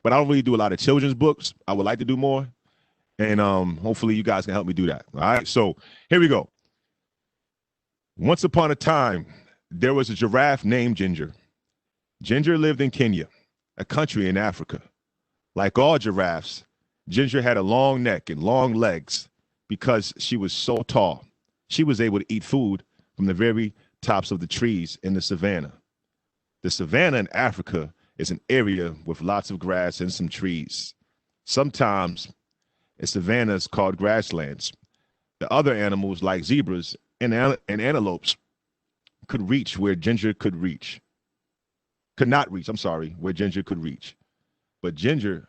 but I don't really do a lot of children's books. I would like to do more. And hopefully you guys can help me do that. All right. So here we go. Once upon a time, there was a giraffe named Ginger. Ginger lived in Kenya, a country in Africa. Like all giraffes, Ginger had a long neck and long legs because she was so tall. She was able to eat food from the very tops of the trees in the savannah. The savannah in Africa is an area with lots of grass and some trees. Sometimes a savanna is called grasslands. The other animals like zebras and antelopes could reach where Ginger could not reach, where Ginger could reach. But Ginger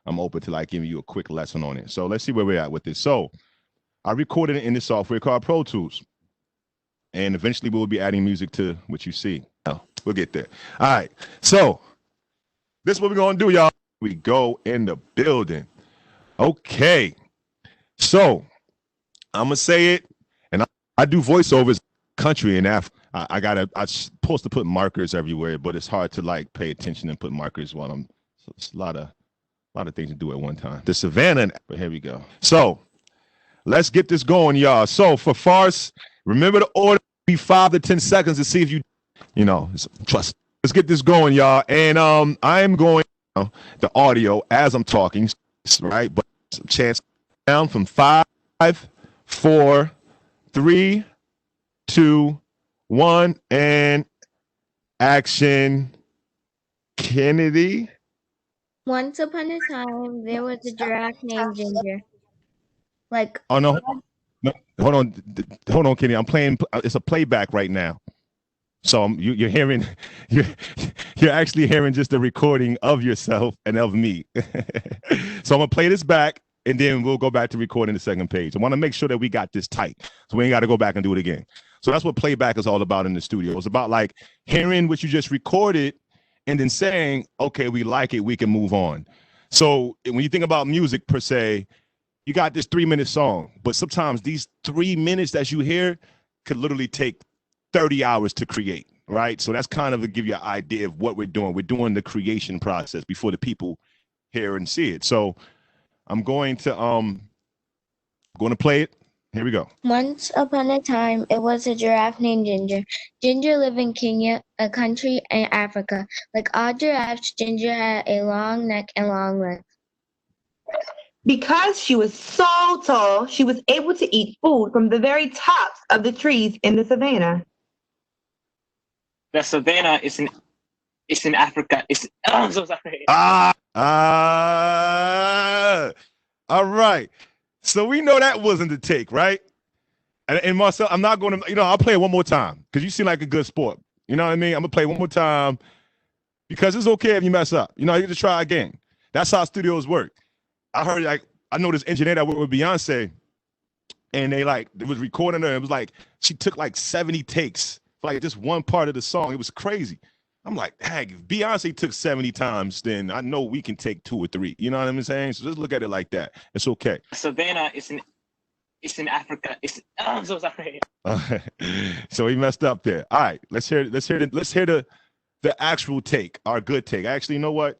I'm open to like giving you a quick lesson on it. So let's see where we're at with this. So I recorded it in this software called Pro Tools. And eventually we will be adding music to what you see. Oh, we'll get there. All right. So this is what we're going to do, y'all. We go in the building. Okay. So I'm going to say it. And I do voiceovers country and Africa. I'm supposed to put markers everywhere, but it's hard to like pay attention and put markers while I'm, so it's a lot of things to do at one time. The Savannah, but here we go. So let's get this going, y'all. So for farce, remember the order, be 5 to 10 seconds to see if you trust. Let's get this going, y'all. And I am going the audio as I'm talking, right? But chance down from 5, 4, 3, 2, 1, and action. Kennedy. Once upon a time, there was a giraffe named Ginger. Like, oh no, hold on, Kenny. I'm playing. It's a playback right now. So you're hearing, you're actually hearing just a recording of yourself and of me. So I'm gonna play this back, and then we'll go back to recording the second page. I want to make sure that we got this tight, so we ain't got to go back and do it again. So that's what playback is all about in the studio. It's about like hearing what you just recorded, and then saying, okay, we like it, we can move on. So when you think about music per se, you got this 3-minute song, but sometimes these 3 minutes that you hear could literally take 30 hours to create, right? So that's kind of to give you an idea of what we're doing. We're doing the creation process before the people hear and see it. So I'm going to play it. Here we go. Once upon a time, it was a giraffe named Ginger. Ginger lived in Kenya, a country in Africa. Like all giraffes, Ginger had a long neck and long legs. Because she was so tall, she was able to eat food from the very tops of the trees in the savannah. The savannah is in Africa. I'm so sorry. All right. So we know that wasn't the take, right? And Marcel, I'm not going to, I'll play it one more time because you seem like a good sport. You know what I mean? I'm going to play it one more time because it's okay if you mess up. You get to try again. That's how studios work. I heard, I know this engineer that worked with Beyonce, and they was recording her. It was like she took 70 takes for just one part of the song. It was crazy. I'm like, dang, if Beyonce took 70 times, then I know we can take 2 or 3. You know what I'm saying? So just look at it like that. It's okay. Savannah is in Africa. I'm so sorry. So he messed up there. All right, let's hear the actual take, our good take. Actually, you know what?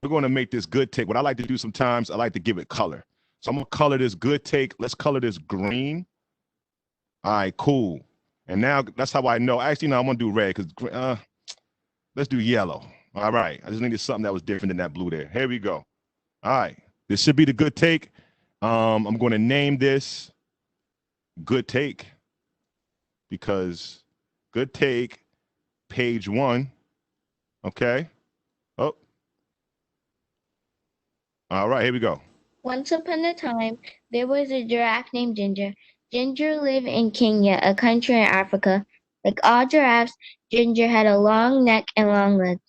We're going to make this good take. What I like to do sometimes, I like to give it color. So I'm going to color this good take. Let's color this green. All right, cool. And now that's how I know. Actually, no, I'm going to do red because let's do yellow. All right. I just needed something that was different than that blue there. Here we go. All right. This should be the good take. I'm going to name this good take because good take, page 1. Okay. Oh. All right. Here we go. Once upon a time, there was a giraffe named Ginger. Ginger lived in Kenya, a country in Africa. Like all giraffes, Ginger had a long neck and long legs.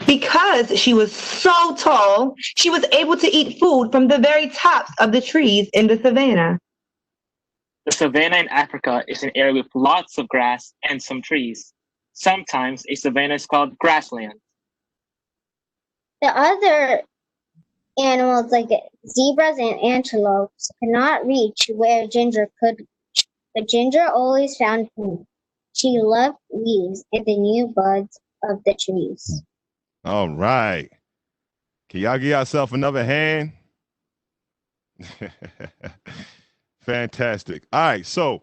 Because she was so tall, she was able to eat food from the very tops of the trees in the savannah. The savannah in Africa is an area with lots of grass and some trees. Sometimes a savannah is called grassland. The other animals, like zebras and antelopes, could not reach where Ginger could reach, but Ginger always found food. She loved leaves and the new buds of the trees. All right. Can y'all give yourself another hand? Fantastic. All right. So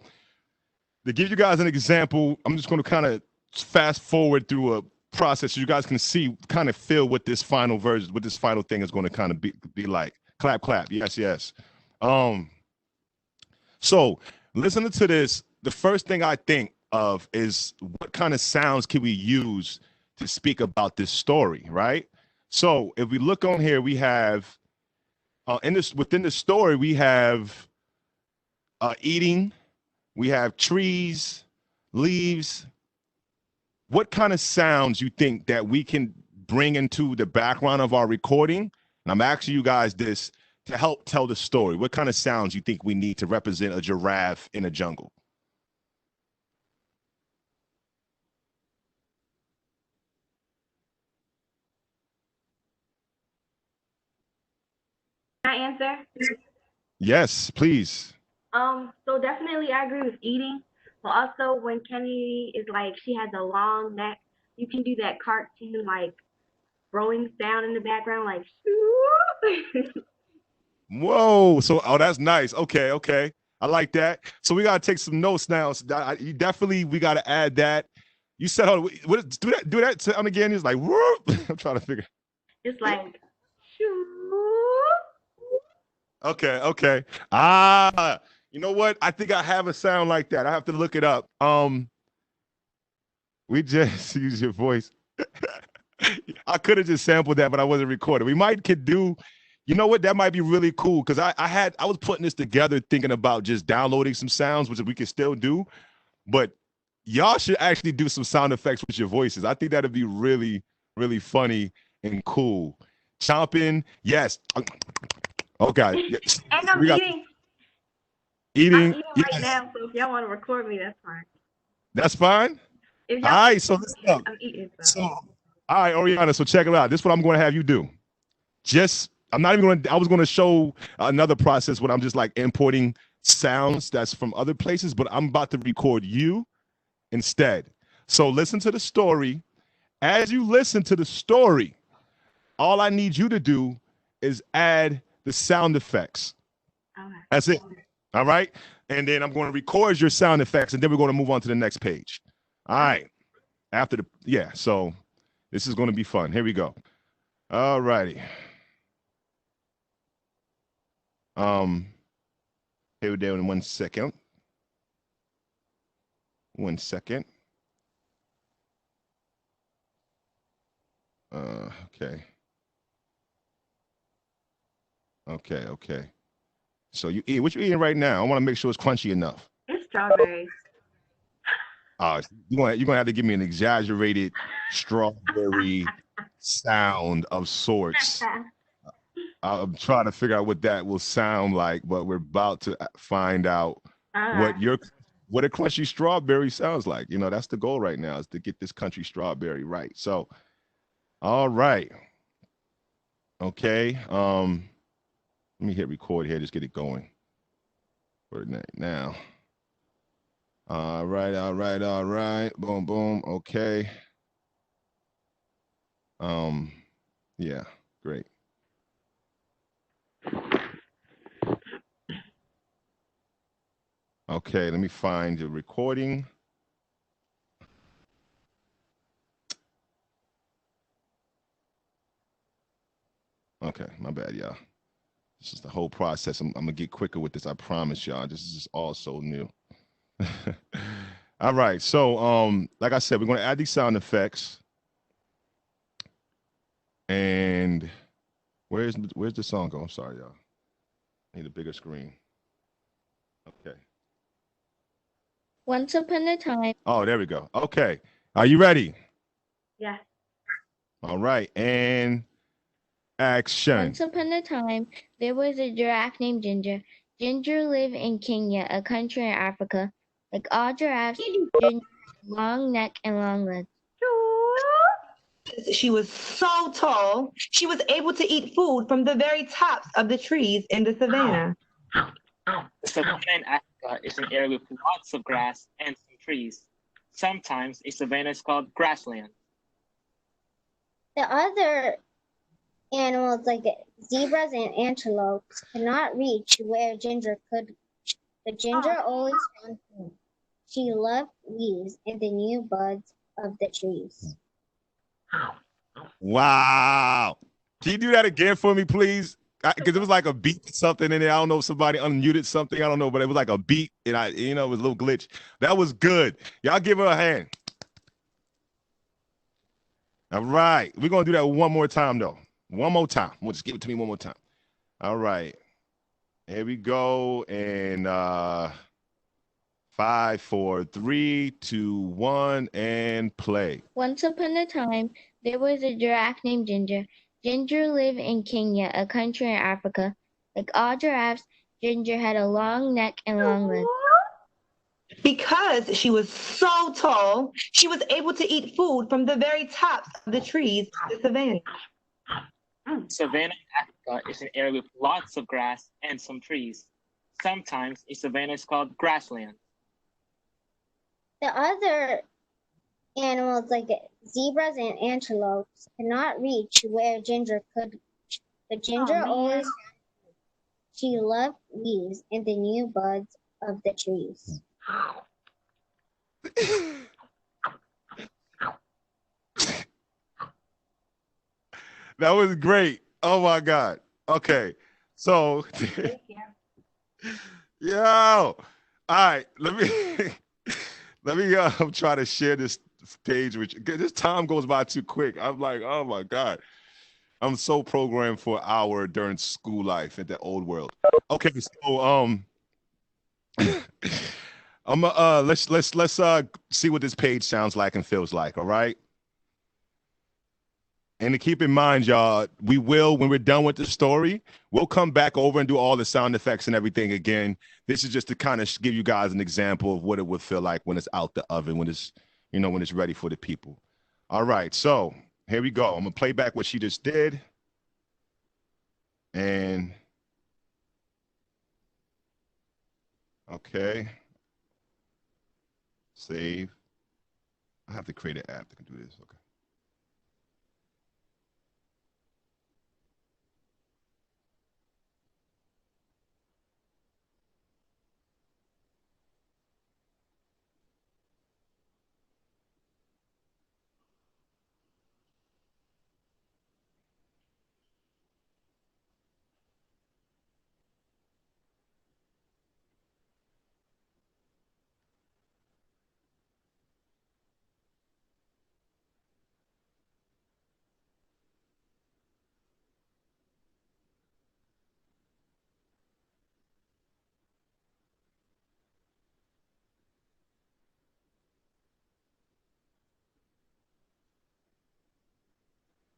to give you guys an example, I'm just going to kind of fast forward through a process so you guys can see, kind of feel what this final version, what this final thing is going to kind of be like. Clap, clap. Yes, yes. So listening to this, the first thing I think of is what kind of sounds can we use to speak about this story, right? So if we look on here, we have within the story, we have eating, we have trees, leaves. What kind of sounds you think that we can bring into the background of our recording And I'm asking you guys this to help tell the story. What kind of sounds you think we need to represent a giraffe in a jungle? Can I answer? Yes, please. So definitely I agree with eating, but also when Kenny is like she has a long neck, you can do that cartoon like growing sound in the background, like Whoa. So, oh, that's nice. Okay, okay. I like that. So we gotta take some notes now. So you definitely we gotta add that. You said, oh, what, do that sound again. It's like, whoop. I'm trying to figure. it's like Okay, okay. Ah, you know what? I think I have a sound like that. I have to look it up. We just use your voice. I could have just sampled that, but I wasn't recording. We might could do, you know what? That might be really cool because I was putting this together thinking about just downloading some sounds, which we can still do, but y'all should actually do some sound effects with your voices. I think that'd be really, really funny and cool. Chomping, yes. Okay. Yes. and I'm We got eating. eating. I'm eating right Yes. now, so if y'all want to record me, that's fine. That's fine. If All y'all right. So listen up. I'm eating So, all right, Oriana. So check it out. This is what I'm going to have you do. I'm not even going to, I was going to show another process when I'm just like importing sounds that's from other places, but I'm about to record you instead. So listen to the story. As you listen to the story, all I need you to do is add the sound effects. That's it. All right. And then I'm going to record your sound effects and then we're going to move on to the next page. All right. After the, yeah. So this is going to be fun. Here we go. All righty. Here we go in 1 second. 1 second. Okay. Okay, okay. So you eat what you eating right now? I want to make sure it's crunchy enough. It's strawberries. You're gonna have to give me an exaggerated strawberry sound of sorts. I'm trying to figure out what that will sound like, but we're about to find out what a crunchy strawberry sounds like. You know, that's the goal right now is to get this country strawberry right. So, all right. Okay. Let me hit record here, just get it going. For now. All right, all right, all right. Boom, boom. Okay. Yeah, great. Okay, let me find the recording. Okay, my bad, y'all. This is the whole process. I'm gonna get quicker with this. I promise y'all. This is all so new. All right, so like I said, we're gonna add these sound effects. And where's the song go? I'm sorry, y'all. I need a bigger screen. Okay. Once upon a time. Oh, there we go. Okay. Are you ready? Yeah. All right. And action. Once upon a time, there was a giraffe named Ginger. Ginger lived in Kenya, a country in Africa. Like all giraffes, Ginger had a long neck and long legs. She was so tall, she was able to eat food from the very tops of the trees in the savannah. The savannah in Africa is an area with lots of grass and some trees. Sometimes a savannah is called grassland. The other animals, like zebras and antelopes, could not reach where Ginger could reach. But Ginger always found food. She loved leaves and the new buds of the trees. Wow. Can you do that again for me, please? Because it was like a beat something in there. I don't know if somebody unmuted something. I don't know, but it was like a beat, and it was a little glitch. That was good. Y'all give her a hand. All right. We're going to do that one more time, though. One more time. We'll just give it to me one more time. All right. Here we go. And 5, 4, 3, 2, 1, and play. Once upon a time, there was a giraffe named Ginger. Ginger lived in Kenya, a country in Africa. Like all giraffes, Ginger had a long neck and long legs. Because she was so tall, she was able to eat food from the very tops of the trees in the savannah. Savannah in Africa is an area with lots of grass and some trees. Sometimes a savanna is called grassland. The other animals, like zebras and antelopes, cannot reach where Ginger could reach. But Ginger always found food. She loved leaves and the new buds of the trees. That was great. Oh my God. Okay. So yo. All right. Let me try to share this page with you. This time goes by too quick. I'm like, oh my God. I'm so programmed for an hour during school life in the old world. Okay, so let's see what this page sounds like and feels like, all right? And to keep in mind, y'all, we will, when we're done with the story, we'll come back over and do all the sound effects and everything again. This is just to kind of give you guys an example of what it would feel like when it's out the oven, when it's, when it's ready for the people. All right, so here we go. I'm gonna play back what she just did. And okay. Save. I have to create an app that can do this. Okay.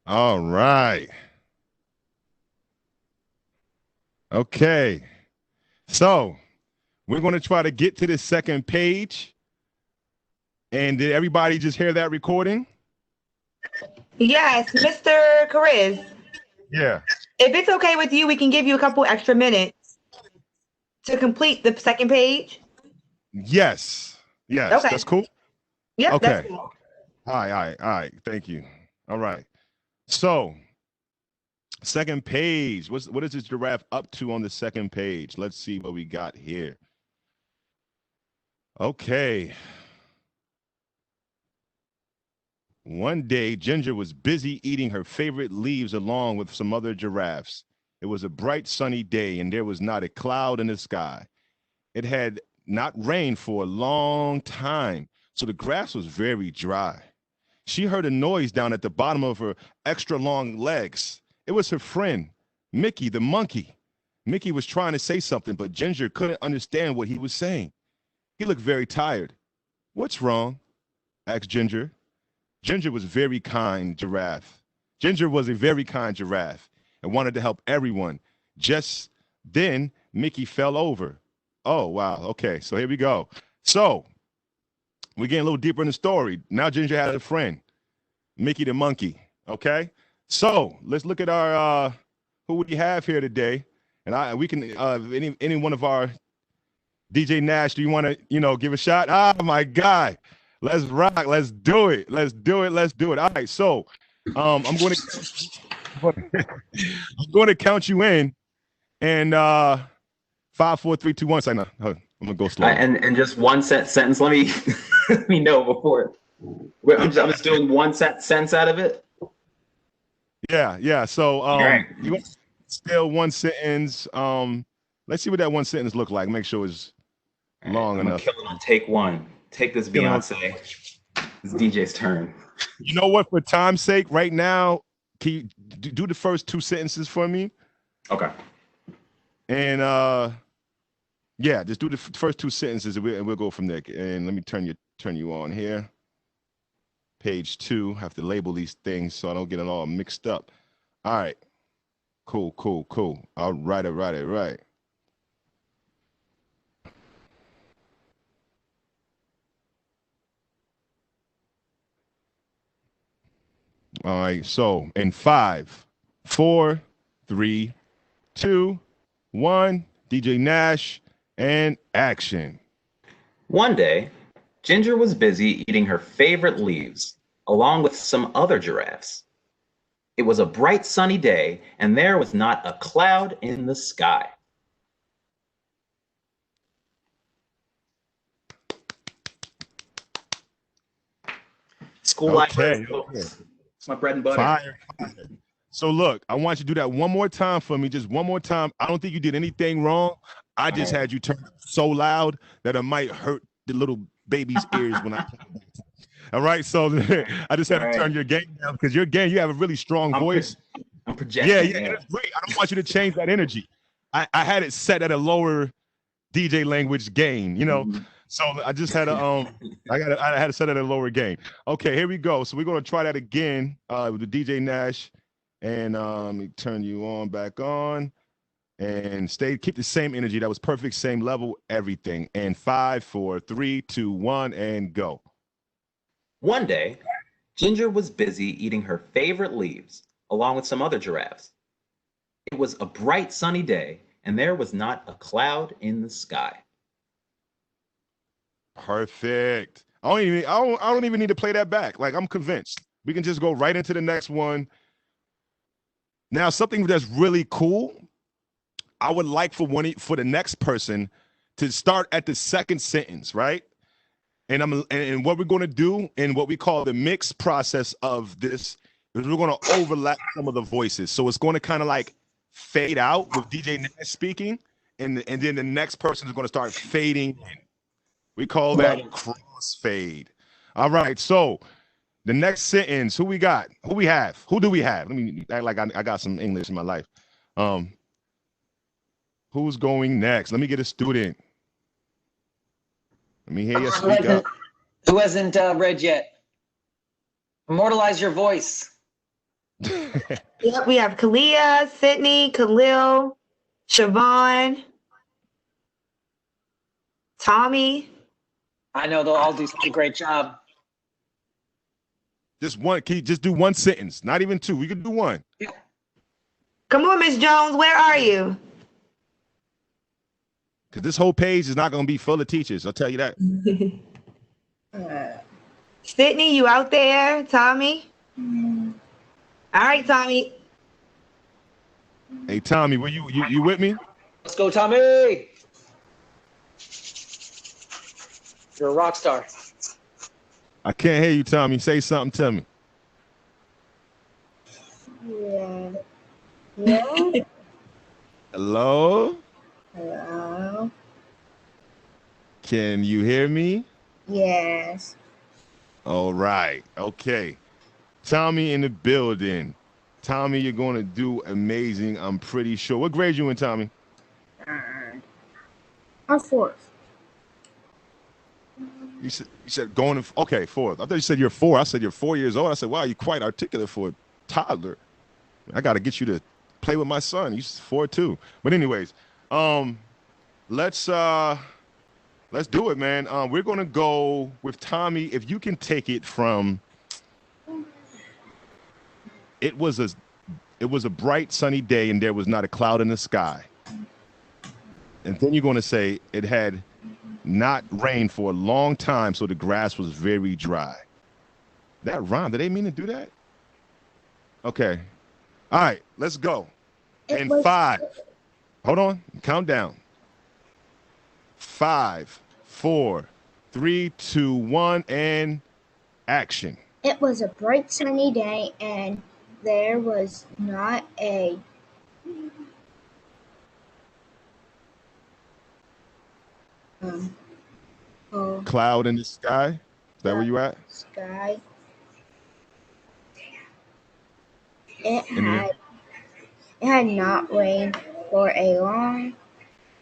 All right. Okay. So we're going to try to get to the second page. And did everybody just hear that recording? Yes, Mr. Chris. Yeah. If it's okay with you, we can give you a couple extra minutes to complete the second page. Yes. Yes. Okay. That's cool. Yep, Okay. that's cool. All right. Thank you. All right. So, second page. What is this giraffe up to on the second page? Let's see what we got here. Okay. One day, Ginger was busy eating her favorite leaves along with some other giraffes. It was a bright sunny day and there was not a cloud in the sky. It had not rained for a long time, so the grass was very dry. She heard a noise down at the bottom of her extra long legs. It was her friend, Mickey the monkey. Mickey was trying to say something, but Ginger couldn't understand what he was saying. He looked very tired. "What's wrong?" asked Ginger. Ginger was a very kind giraffe and wanted to help everyone. Just then, Mickey fell over. Oh, wow. Okay, so here we go. So we're getting a little deeper in the story. Now Ginger has a friend, Mickey the monkey. Okay, so let's look at our who we have here today, and we can any one of our DJ Nash. Do you want to give a shot? Oh my God, let's rock. Let's do it. Let's do it. All right, so I'm going to count you in, and 5, 4, 3, 2, 1. So I'm gonna go slow. And just one sentence. Let me let me know before. I'm just doing one sentence out of it. Yeah. So right. You want still one sentence. Let's see what that one sentence look like. Make sure it's long enough. Kill it on take one. Take this, Beyonce. It's DJ's turn. You know what? For time's sake, right now, can you do the first 2 sentences for me? Okay. And yeah, just do the first 2 sentences, and we'll go from there. And let me turn you on here. Page 2. I have to label these things so I don't get it all mixed up. All right. Cool. All right. All right. So in 5, 4, 3, 2, 1, DJ Nash and action. One day, Ginger was busy eating her favorite leaves, along with some other giraffes. It was a bright sunny day, and there was not a cloud in the sky. School library books. It's my bread and butter. Fire. So look, I want you to do that one more time for me, just one more time. I don't think you did anything wrong. I just had you turn so loud that it might hurt the little baby's ears when I play it back. All right, so I just had to turn your game down because your game, you have a really strong voice. I'm projecting. Yeah, and it's great. I don't want you to change that energy. I had it set at a lower DJ language gain, you know. So I just had to I had to set it at a lower gain. Okay, here we go. So we're gonna try that again with the DJ Nash, and let me turn you on back on, and keep the same energy. That was perfect, same level, everything. And 5, 4, 3, 2, 1, and go. One day, Ginger was busy eating her favorite leaves, along with some other giraffes. It was a bright sunny day, and there was not a cloud in the sky. Perfect. I don't even need to play that back. Like, I'm convinced. We can just go right into the next one. Now, something that's really cool, I would like for the next person to start at the second sentence, right? And what we're going to do in what we call the mix process of this is we're going to overlap some of the voices. So it's going to kind of like fade out with DJ Nash speaking, and then the next person is going to start fading in. We call that crossfade. All right. So the next sentence, who we got? Who we have? Who do we have? Let me act like I got some English in my life. Who's going next? Let me get a student. Let me hear you speak up. Who hasn't read yet? Immortalize your voice. Yep, we have Kalia, Sydney, Khalil, Siobhan, Tommy. I know they'll all do such a great job. Just one. Can you just do one sentence? Not even two. We could do one. Come on, Miss Jones, where are you? Because this whole page is not going to be full of teachers. I'll tell you that. Sydney, you out there? Tommy? All right, Tommy. Hey, Tommy, were you with me? Let's go, Tommy. You're a rock star. I can't hear you, Tommy. Say something to me. Yeah. Hello? Hello. Can you hear me? Yes. All right. Okay. Tommy in the building. Tommy, you're going to do amazing. I'm pretty sure. What grade you in, Tommy? I'm fourth. You said going to, okay, fourth. I thought you said you're 4. I said you're 4 years old. I said, wow, you're quite articulate for a toddler. I got to get you to play with my son. He's 4 too. But anyways, let's do it, man. We're going to go with Tommy. If you can take it from, it was a bright sunny day and there was not a cloud in the sky. And then you're going to say it had not rained for a long time, so the grass was very dry. That rhyme, did they mean to do that? Okay. All right, let's go. And 5. Hold on, count down. 5, 4, 3, 2, 1, and action. It was a bright sunny day and there was not a cloud in the sky. Is that where you at? Sky. It had not rained for a long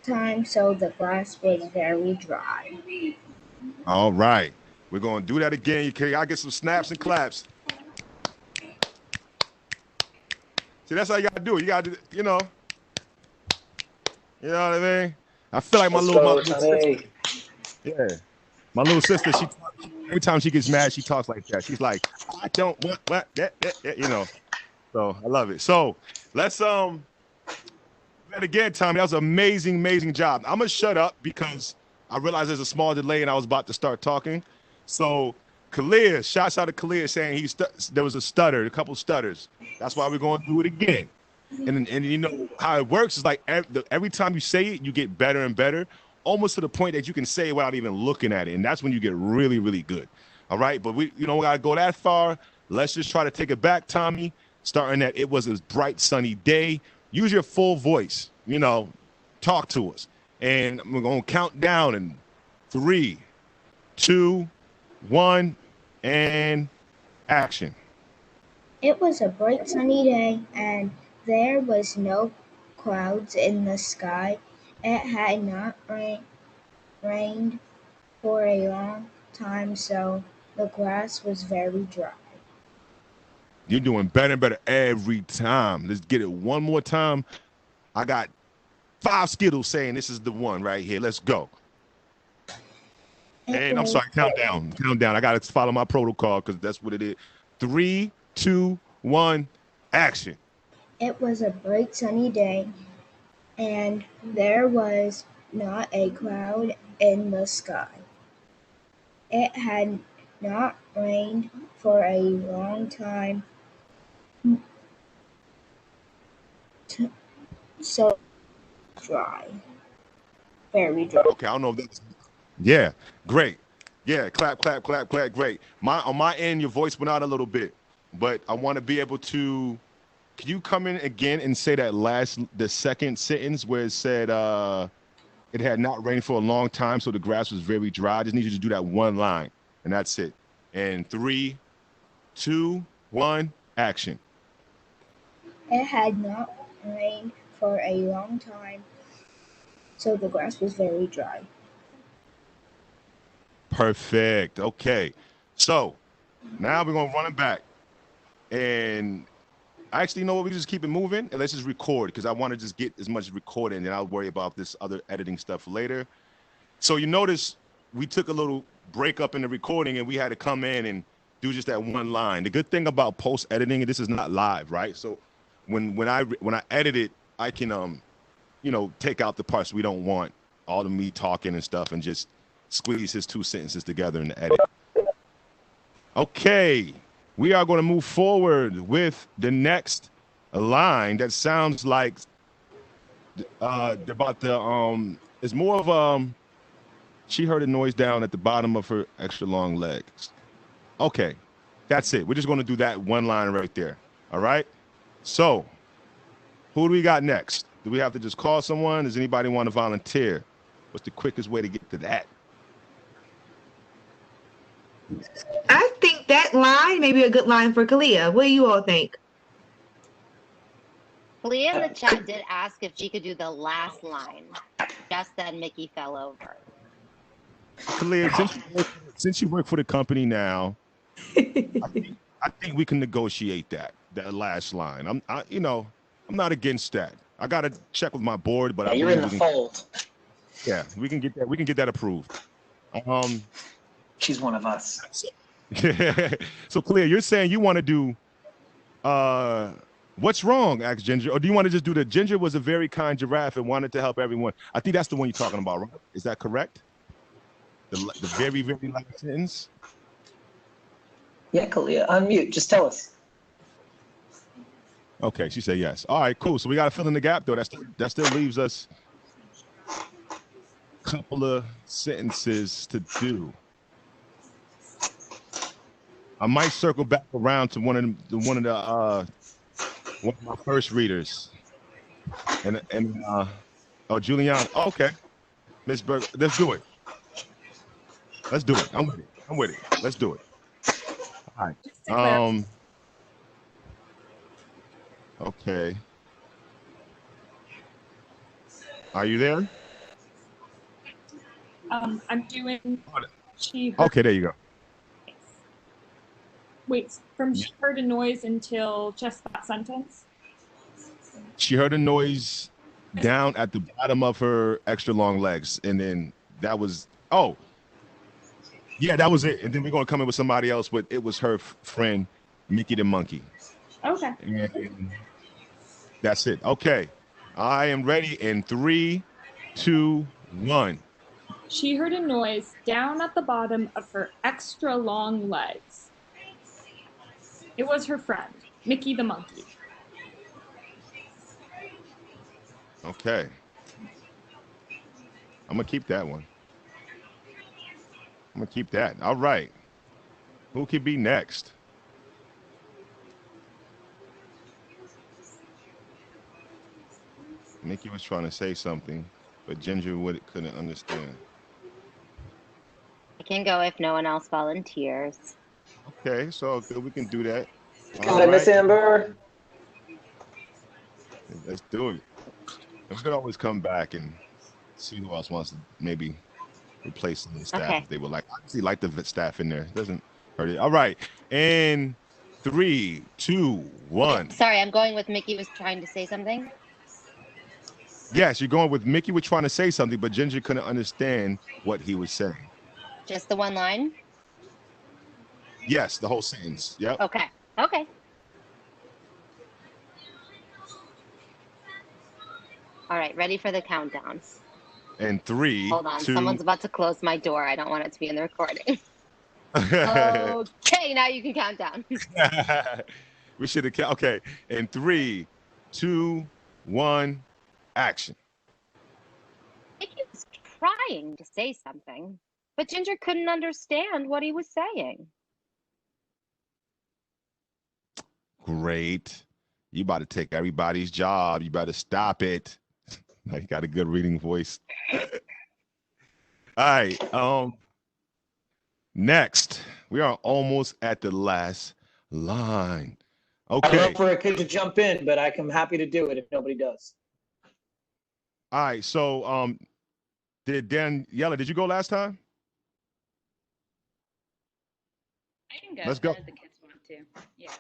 time, so the grass was very dry. All right. We're going to do that again. I get some snaps and claps. See, that's how you gotta do it. You gotta, you know what I mean? I feel like my Let's little go, sister. Tommy. Yeah, my little sister. Every time she gets mad, she talks like that. She's like, I don't what that. So I love it. So let's that again, Tommy. That was an amazing, amazing job. I'm gonna shut up because I realized there's a small delay and I was about to start talking. So Kalia, shouts out to Kalia saying there was a couple stutters. That's why we're going to do it again. And you know how it works is like every time you say it, you get better and better, almost to the point that you can say it without even looking at it. And that's when you get really, really good. All right. But we don't got to go that far. Let's just try to take it back, Tommy, starting at it was a bright, sunny day. Use your full voice, talk to us. And we're going to count down in 3, 2, 1, and action. It was a bright sunny day, and there was no clouds in the sky. It had not rained for a long time, so the grass was very dry. You're doing better and better every time. Let's get it one more time. I got 5 Skittles saying this is the one right here. Let's go. And I'm sorry, count down. I got to follow my protocol because that's what it is. 3, 2, 1, action. It was a bright sunny day, and there was not a cloud in the sky. It had not rained for a long time, so dry. Very dry. Okay, I don't know if that's... Yeah, great. Yeah, clap, great. On my end, your voice went out a little bit, but I want to be able to... Can you come in again and say the second sentence where it said it had not rained for a long time, so the grass was very dry? I just need you to do that one line, and that's it. And 3, 2, 1, action. It had not rained for a long time, so the grass was very dry. Perfect. Okay. So now we're going to run it back. And actually, you know what? We just keep it moving and let's just record because I want to just get as much recording and I'll worry about this other editing stuff later. So you notice we took a little break up in the recording and we had to come in and do just that one line. The good thing about post editing, and this is not live, right? So when I edit it, I can take out the parts we don't want, all of me talking and stuff, and just squeeze his 2 sentences together in the edit. Okay, we are going to move forward with the next line that sounds like about the it's more of she heard a noise down at the bottom of her extra long legs. Okay, that's it. We're just going to do that one line right there. All right. So who do we got next? Do we have to just call someone? Does anybody want to volunteer? What's the quickest way to get to that? I think that line may be a good line for Kalia. What do you all think? Kalia in the chat did ask if she could do the last line. Just then Mickey fell over. Kalia, since you work for the company now, I think we can negotiate that last line. I'm not against that. I got to check with my board, but you're in the fold. Yeah, we can get that. We can get that approved. She's one of us. So Kalia, you're saying you want to do what's wrong, asked Ginger, or do you want to just do the Ginger was a very kind giraffe and wanted to help everyone? I think that's the one you're talking about, right? Is that correct? The very, very last sentence? Yeah, Kalia, unmute. Just tell us. Okay, she said yes. All right, cool. So we got to fill in the gap, though. That still leaves us a couple of sentences to do. I might circle back around to one of my first readers, and Juliana. Oh, okay, Miss Berg, let's do it. Let's do it. I'm with it. Let's do it. All right. Okay. Are you there? I'm doing. Okay, there you go. Wait, from she heard a noise until just that sentence? She heard a noise down at the bottom of her extra long legs, and then that was yeah, that was it. And then we're gonna come in with somebody else, but it was her friend Mickey the monkey. Okay. And that's it. Okay, I am ready in 3, 2, 1. She heard a noise down at the bottom of her extra long legs. It was her friend, Mickey the monkey. Okay, I'm gonna keep that one. I'm gonna keep that. All right. Who could be next? Mickey was trying to say something, but Ginger couldn't understand. I can go if no one else volunteers. Okay, so good. We can do that. Got it, Miss Amber. Let's do it. And we could always come back and see who else wants to maybe replace some of the staff Okay. if they would like. Obviously, like the staff in there. It doesn't hurt it. All right. And 3, 2, 1. Sorry, I'm going with Mickey was trying to say something. Yes, you're going with Mickey. We're trying to say something, but Ginger couldn't understand what he was saying. Just the one line? Yes, the whole sentence. Yep. Okay. Okay. All right, ready for the countdown. And 3, Hold on, 2. someone's about to close my door. I don't want it to be in the recording. Okay, now you can count down. We should have. Okay. And 3, 2, 1. Action. Mickey was trying to say something, but Ginger couldn't understand what he was saying. Great. You about to take everybody's job. You better stop it. You got a good reading voice. All right. Next, we are almost at the last line. I'd Okay. love for a kid to jump in, but I'm happy to do it if nobody does. All right. So, did Daniela, did you go last time? I can go. Let's go. If the kids want to. Yeah.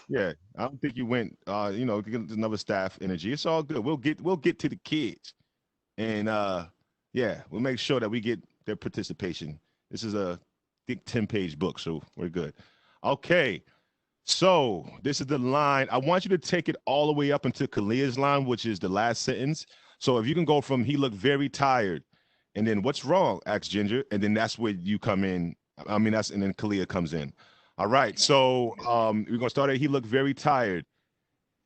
Yeah, I don't think you went. Get another staff energy. It's all good. We'll get to the kids, and yeah, we'll make sure that we get their participation. This is a thick 10-page book, so we're good. Okay, so this is the line. I want you to take it all the way up into Kalia's line, which is the last sentence. So if you can go from "he looked very tired," and then "what's wrong?" asks Ginger, and then that's where you come in. And then Kalia comes in. All right, so we're gonna start at "he looked very tired,"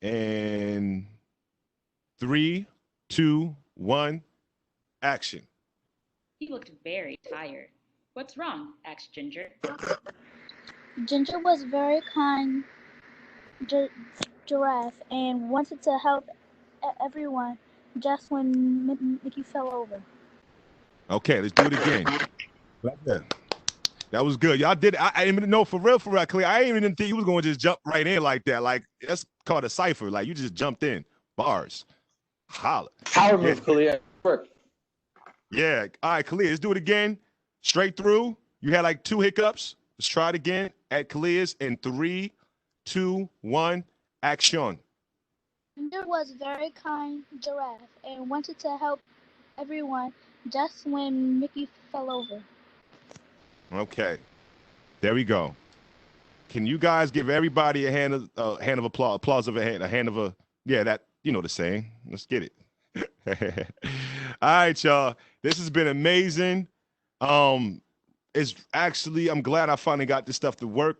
and 3, 2, 1, action. He looked very tired. What's wrong? Asked Ginger. Ginger was very kind giraffe and wanted to help everyone just when Mickey fell over. Okay, let's do it again. Right there. That was good. Y'all did. I didn't even know for real, Clea. I didn't even think you was going to just jump right in like that. Like, that's called a cipher. Like, you just jumped in. Bars. Holla. Power move, Kalia. Work. Yeah. All right, Kalia, let's do it again. Straight through. You had like 2 hiccups. Let's try it again at Kalia's in 3, 2, 1, action. Ginger was very kind giraffe and wanted to help everyone just when Mickey fell over. Okay. There we go. Can you guys give everybody a hand of applause? Applause of a hand of a, yeah, that, you know the saying. Let's get it. All right, y'all. This has been amazing. It's actually, I'm glad I finally got this stuff to work.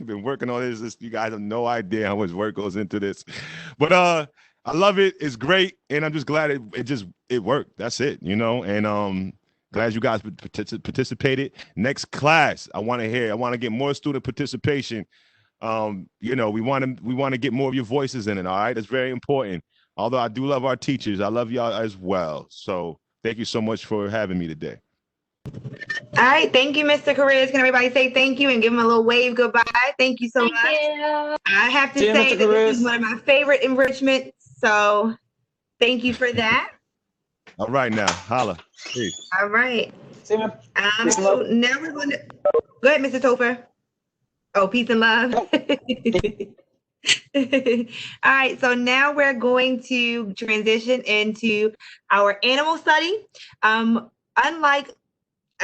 Been working on this. You guys have no idea how much work goes into this. But I love it. It's great. And I'm just glad it worked. That's it, and glad you guys participated. Next class, I want to get more student participation. We want to get more of your voices in it. All right, it's very important. Although I do love our teachers, I love y'all as well. So thank you so much for having me today. All right, thank you, Mr. Correa. Can everybody say thank you and give him a little wave goodbye? Thank you so much. You. I have to See you, say Mr. that Correa. this is one of my favorite enrichments. So thank you for that. All right, now holla. Peace. All right. See you, man. Peace and So love. now we're going to go ahead, Mr. Topher. Oh, peace and love. All right, so now we're going to transition into our animal study. Unlike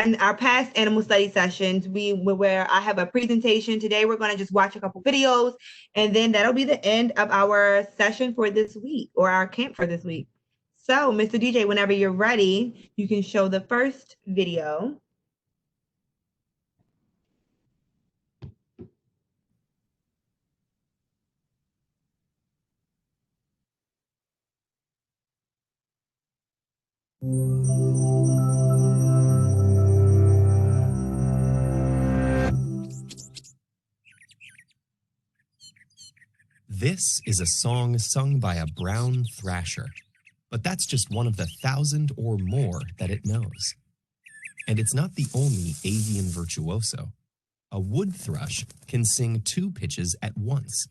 in our past animal study sessions, where I have a presentation. Today, we're going to just watch a couple videos, and then that'll be the end of our session for this week, or our camp for this week. So, Mr. DJ, whenever you're ready, you can show the first video. This is a song sung by a brown thrasher, but that's just one of the 1,000 or more that it knows. And it's not the only avian virtuoso. A wood thrush can sing 2 pitches at once.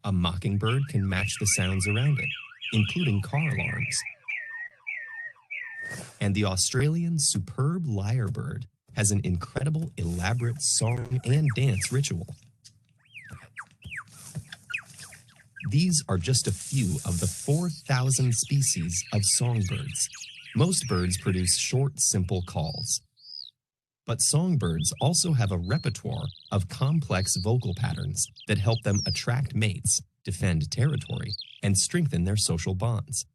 A mockingbird can match the sounds around it, including car alarms. And the Australian superb lyrebird has an incredible, elaborate song and dance ritual. These are just a few of the 4,000 species of songbirds. Most birds produce short, simple calls. But songbirds also have a repertoire of complex vocal patterns that help them attract mates, defend territory, and strengthen their social bonds.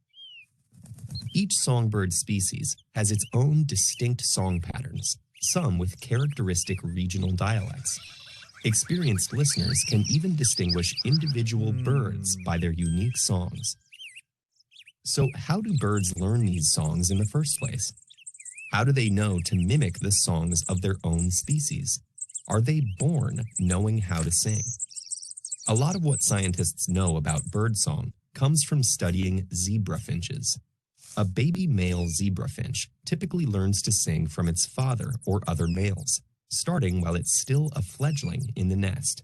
Each songbird species has its own distinct song patterns, some with characteristic regional dialects. Experienced listeners can even distinguish individual birds by their unique songs. So how do birds learn these songs in the first place? How do they know to mimic the songs of their own species? Are they born knowing how to sing? A lot of what scientists know about birdsong comes from studying zebra finches. A baby male zebra finch typically learns to sing from its father or other males, starting while it's still a fledgling in the nest.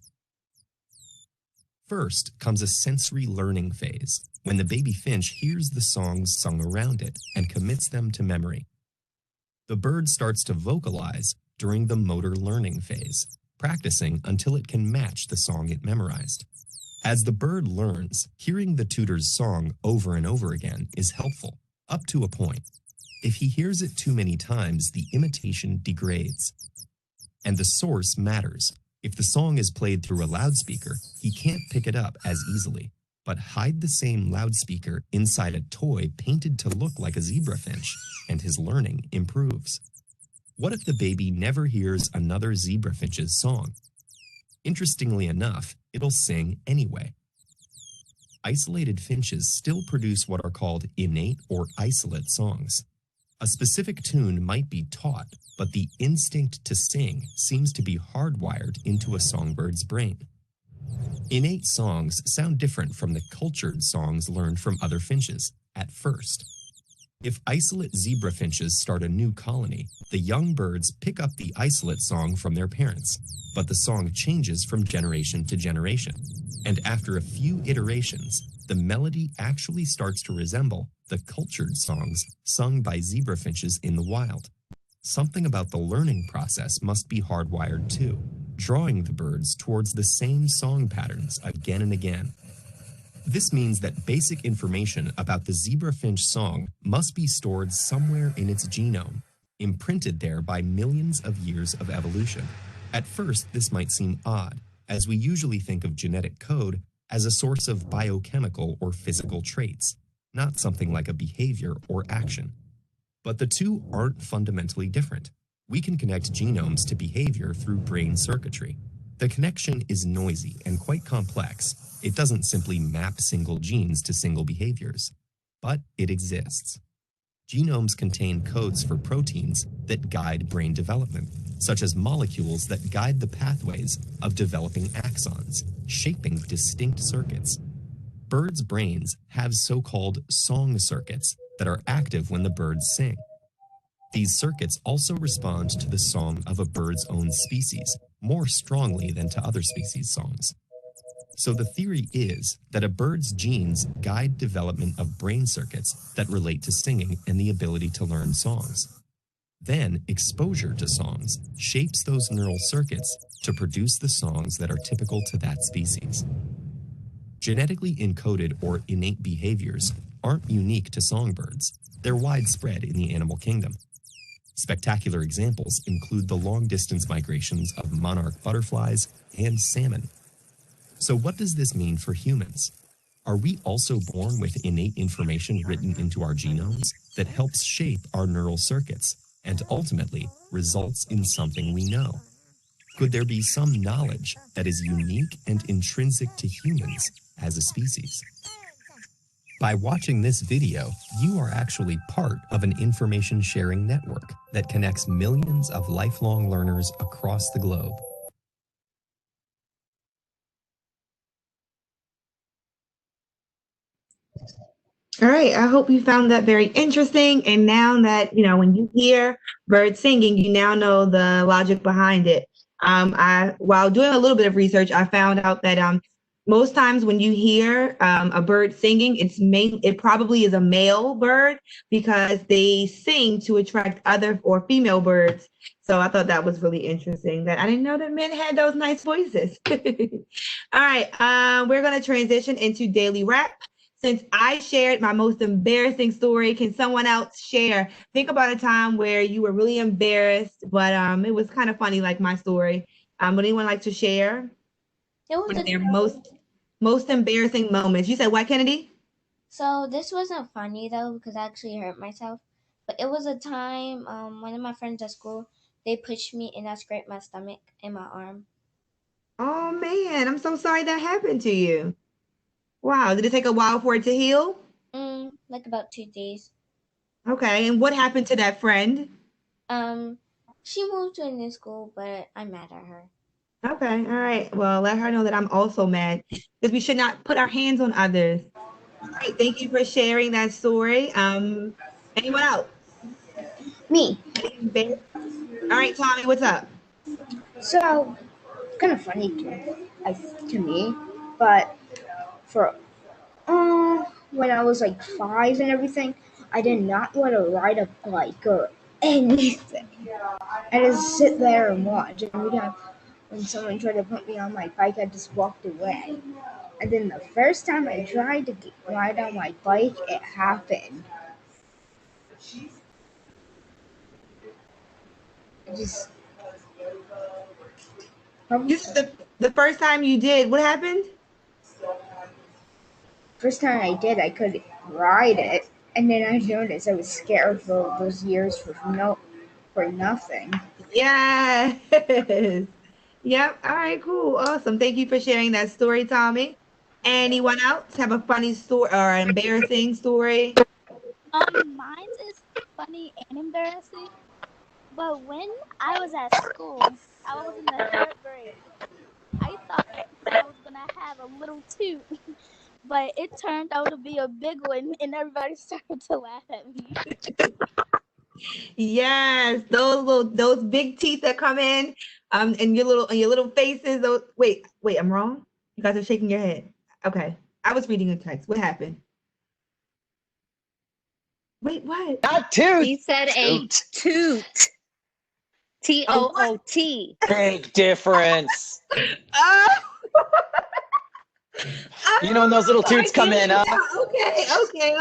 First comes a sensory learning phase, when the baby finch hears the songs sung around it and commits them to memory. The bird starts to vocalize during the motor learning phase, practicing until it can match the song it memorized. As the bird learns, hearing the tutor's song over and over again is helpful, up to a point. If he hears it too many times, the imitation degrades. And the source matters. If the song is played through a loudspeaker, he can't pick it up as easily. But hide the same loudspeaker inside a toy painted to look like a zebra finch, and his learning improves. What if the baby never hears another zebra finch's song? Interestingly enough, it'll sing anyway. Isolated finches still produce what are called innate or isolate songs. A specific tune might be taught, but the instinct to sing seems to be hardwired into a songbird's brain. Innate songs sound different from the cultured songs learned from other finches at first. If isolate zebra finches start a new colony, the young birds pick up the isolate song from their parents, but the song changes from generation to generation. And after a few iterations, the melody actually starts to resemble the cultured songs sung by zebra finches in the wild. Something about the learning process must be hardwired too, drawing the birds towards the same song patterns again and again. This means that basic information about the zebra finch song must be stored somewhere in its genome, imprinted there by millions of years of evolution. At first, this might seem odd, as we usually think of genetic code as a source of biochemical or physical traits, not something like a behavior or action. But the two aren't fundamentally different. We can connect genomes to behavior through brain circuitry. The connection is noisy and quite complex. It doesn't simply map single genes to single behaviors, but it exists. Genomes contain codes for proteins that guide brain development, such as molecules that guide the pathways of developing axons, shaping distinct circuits. Birds' brains have so-called song circuits that are active when the birds sing. These circuits also respond to the song of a bird's own species more strongly than to other species' songs. So the theory is that a bird's genes guide development of brain circuits that relate to singing and the ability to learn songs. Then, exposure to songs shapes those neural circuits to produce the songs that are typical to that species. Genetically encoded or innate behaviors aren't unique to songbirds. They're widespread in the animal kingdom. Spectacular examples include the long-distance migrations of monarch butterflies and salmon. So what does this mean for humans? Are we also born with innate information written into our genomes that helps shape our neural circuits and ultimately results in something we know? Could there be some knowledge that is unique and intrinsic to humans as a species? By watching this video, you are actually part of an information sharing network that connects millions of lifelong learners across the globe. All right, I hope you found that very interesting. And now that, when you hear birds singing, you now know the logic behind it. While doing a little bit of research, I found out that most times when you hear a bird singing, it probably is a male bird because they sing to attract other or female birds. So I thought that was really interesting that I didn't know that men had those nice voices. All right, we're going to transition into daily rap. Since I shared my most embarrassing story, can someone else share? Think about a time where you were really embarrassed, but it was kind of funny, like my story. Would anyone like to share? It was One of a their most embarrassing moments. You said what, Kennedy? So this wasn't funny though because I actually hurt myself. But it was a time one of my friends at school, they pushed me and I scraped my stomach and my arm. Oh man, I'm so sorry that happened to you. Wow, did it take a while for it to heal? Like about 2 days. Okay, and what happened to that friend? She moved to a new school, but I'm mad at her. Okay, all right. Well, let her know that I'm also mad because we should not put our hands on others. All right, thank you for sharing that story. Anyone else? Me. All right, Tommy, what's up? So, kind of funny to me, but for when I was like 5 and everything, I did not want to ride a bike or anything. I just sit there and watch. Every time when someone tried to put me on my bike, I just walked away. And then the first time I tried to ride on my bike, it happened. You said the first time you did, what happened? First time I did, I could ride it, and then I noticed I was scared for those years for nothing. Yes. Yep. All right, cool. Awesome. Thank you for sharing that story, Tommy. Anyone else have a funny story or an embarrassing story? Mine is funny and embarrassing. But when I was at school, I was in the 3rd grade. I thought I was gonna have a little toot, but it turned out to be a big one, and everybody started to laugh at me. Yes, those big teeth that come in, and your little faces. Wait, I'm wrong. You guys are shaking your head. Okay, I was reading a text. What happened? Wait, what? Not toot. He said a toot. T-O-O-T. Big difference. Oh. You know when those little toots come in, huh?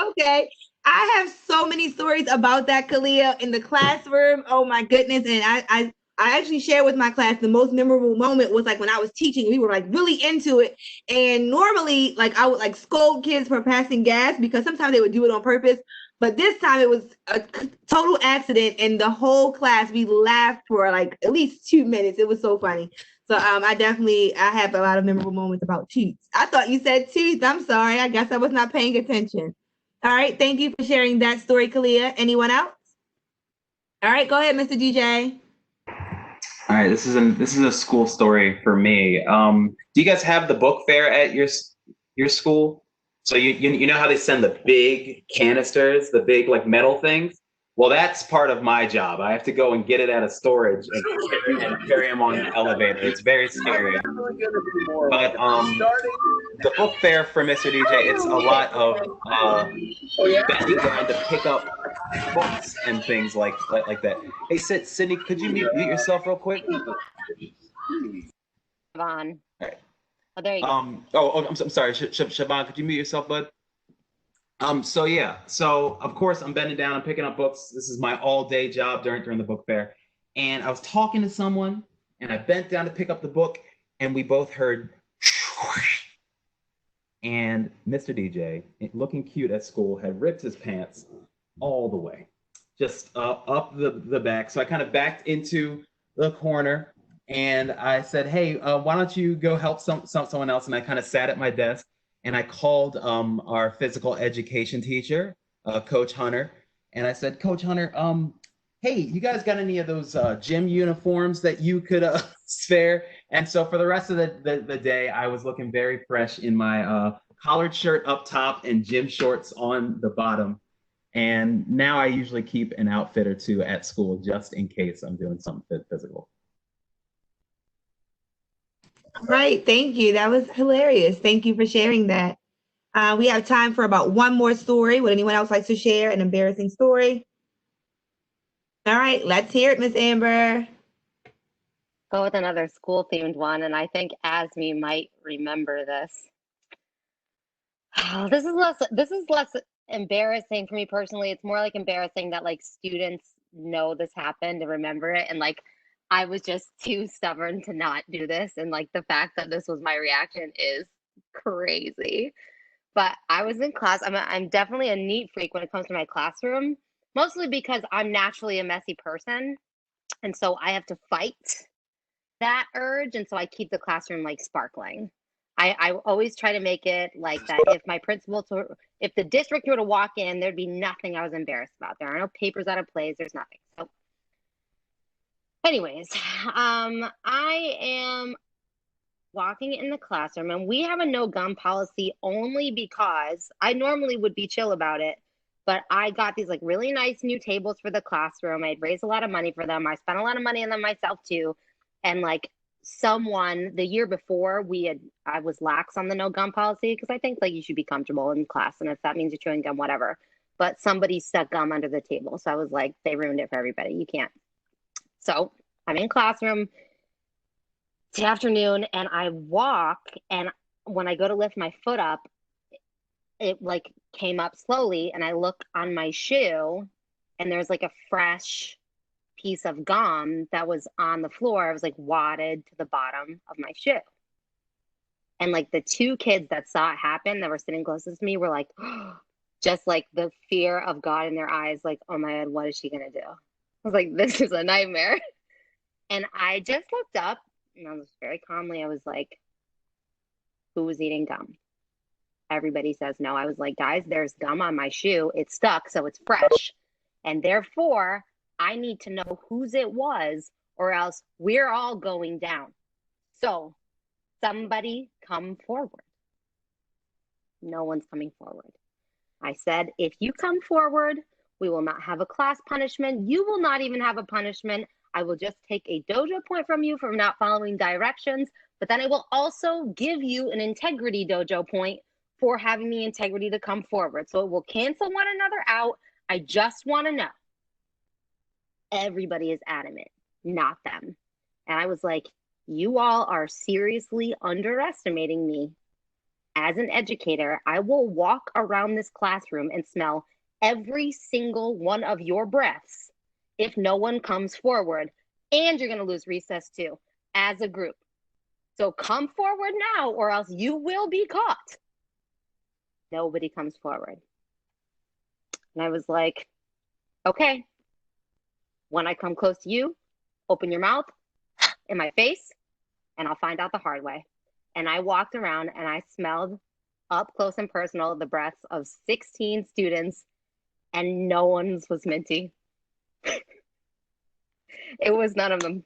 Okay. I have so many stories about that, Kalia, in the classroom. Oh my goodness. And I actually shared with my class the most memorable moment was like when I was teaching, we were like really into it. And normally, like I would like scold kids for passing gas because sometimes they would do it on purpose. But this time it was a total accident, and the whole class, we laughed for like at least 2 minutes. It was so funny. So I have a lot of memorable moments about toots. I thought you said tooth. I'm sorry. I guess I was not paying attention. All right. Thank you for sharing that story, Kalia. Anyone else? All right. Go ahead, Mr. DJ. All right. This is a school story for me. Do you guys have the book fair at your school? So you know how they send the big canisters, the big like metal things? Well, that's part of my job. I have to go and get it out of storage and carry them on the elevator. It's very scary. But the book fair for Mr. DJ, it's a lot of bending down to pick up books and things like that. Hey, Sydney, could you mute yourself real quick? Siobhan. All right. Oh, there you go. I'm sorry, Siobhan, could you mute yourself, bud? So yeah, so of course I'm bending down, I'm picking up books. This is my all-day job during the book fair. And I was talking to someone and I bent down to pick up the book and we both heard and Mr. DJ, looking cute at school, had ripped his pants all the way, just up the back. So I kind of backed into the corner and I said, hey, why don't you go help someone else? And I kind of sat at my desk and I called our physical education teacher, Coach Hunter. And I said, Coach Hunter, hey, you guys got any of those gym uniforms that you could spare? And so for the rest of the day, I was looking very fresh in my collared shirt up top and gym shorts on the bottom. And now I usually keep an outfit or two at school just in case I'm doing something physical. Right. Thank you. That was hilarious. Thank you for sharing that. We have time for about one more story. Would anyone else like to share an embarrassing story? All right, let's hear it, Miss Amber. Go with another school themed one, and I think Asmi might remember this. This is less embarrassing for me personally. It's more like embarrassing that like students know this happened and remember it, and like I was just too stubborn to not do this, and like the fact that this was my reaction is crazy. But I was in class. I'm definitely a neat freak when it comes to my classroom, mostly because I'm naturally a messy person, and so I have to fight that urge, and so I keep the classroom like sparkling. I always try to make it like that. If the district were to walk in, there'd be nothing I was embarrassed about. There are no papers out of place. There's nothing. So, anyways, I am walking in the classroom, and we have a no gum policy only because I normally would be chill about it, but I got these like really nice new tables for the classroom. I'd raised a lot of money for them. I spent a lot of money on them myself too. And like someone the year before I was lax on the no gum policy because I think like you should be comfortable in class, and if that means you're chewing gum, whatever. But somebody stuck gum under the table. So I was like, they ruined it for everybody. You can't. So I'm in classroom. It's afternoon, and I walk, and when I go to lift my foot up, it like came up slowly, and I look on my shoe, and there's like a fresh piece of gum that was on the floor. I was like wadded to the bottom of my shoe. And like the two kids that saw it happen that were sitting closest to me were like, just like the fear of God in their eyes, like, oh my God, what is she gonna do? I was like, this is a nightmare. And I just looked up and I was very calmly, I was like, who was eating gum? Everybody says no. I was like, guys, there's gum on my shoe. It's stuck, so it's fresh. And therefore, I need to know whose it was, or else we're all going down. So somebody come forward. No one's coming forward. I said, if you come forward, we will not have a class punishment. You will not even have a punishment. I will just take a dojo point from you for not following directions, but then I will also give you an integrity dojo point for having the integrity to come forward. So it will cancel one another out. I just want to know. Everybody is adamant, not them. And I was like, you all are seriously underestimating me. As an educator, I will walk around this classroom and smell every single one of your breaths if no one comes forward. And you're going to lose recess too, as a group. So come forward now, or else you will be caught. Nobody comes forward. And I was like, okay. When I come close to you, open your mouth in my face, and I'll find out the hard way. And I walked around and I smelled up close and personal the breaths of 16 students, and no one's was minty. It was none of them.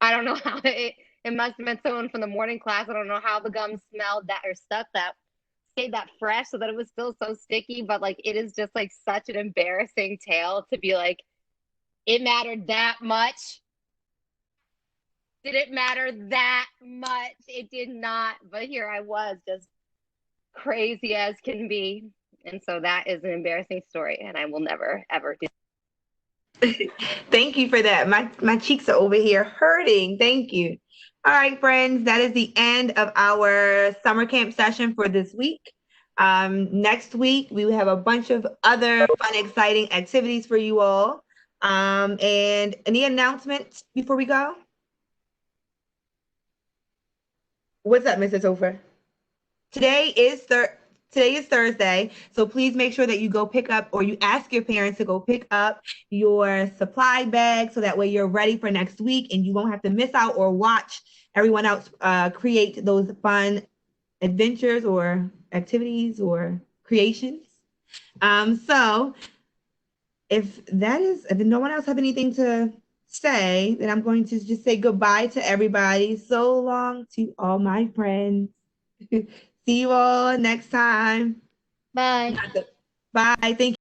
I don't know how it must have been someone from the morning class. I don't know how the gum smelled that or stuck that stayed that fresh so that it was still so sticky, but like it is just like such an embarrassing tale to be like, it mattered that much. Did it matter that much? It did not. But here I was, just crazy as can be. And so that is an embarrassing story, and I will never, ever do. Thank you for that. My cheeks are over here hurting. Thank you. All right, friends, that is the end of our summer camp session for this week. Next week, we will have a bunch of other fun, exciting activities for you all. And any announcements before we go? What's up, Mrs. Hofer? Today is Thursday, so please make sure that you go pick up or you ask your parents to go pick up your supply bag so that way you're ready for next week and you won't have to miss out or watch everyone else create those fun adventures or activities or creations. So if no one else have anything to say, then I'm going to just say goodbye to everybody. So long to all my friends. See you all next time. Bye. Bye. Thank you.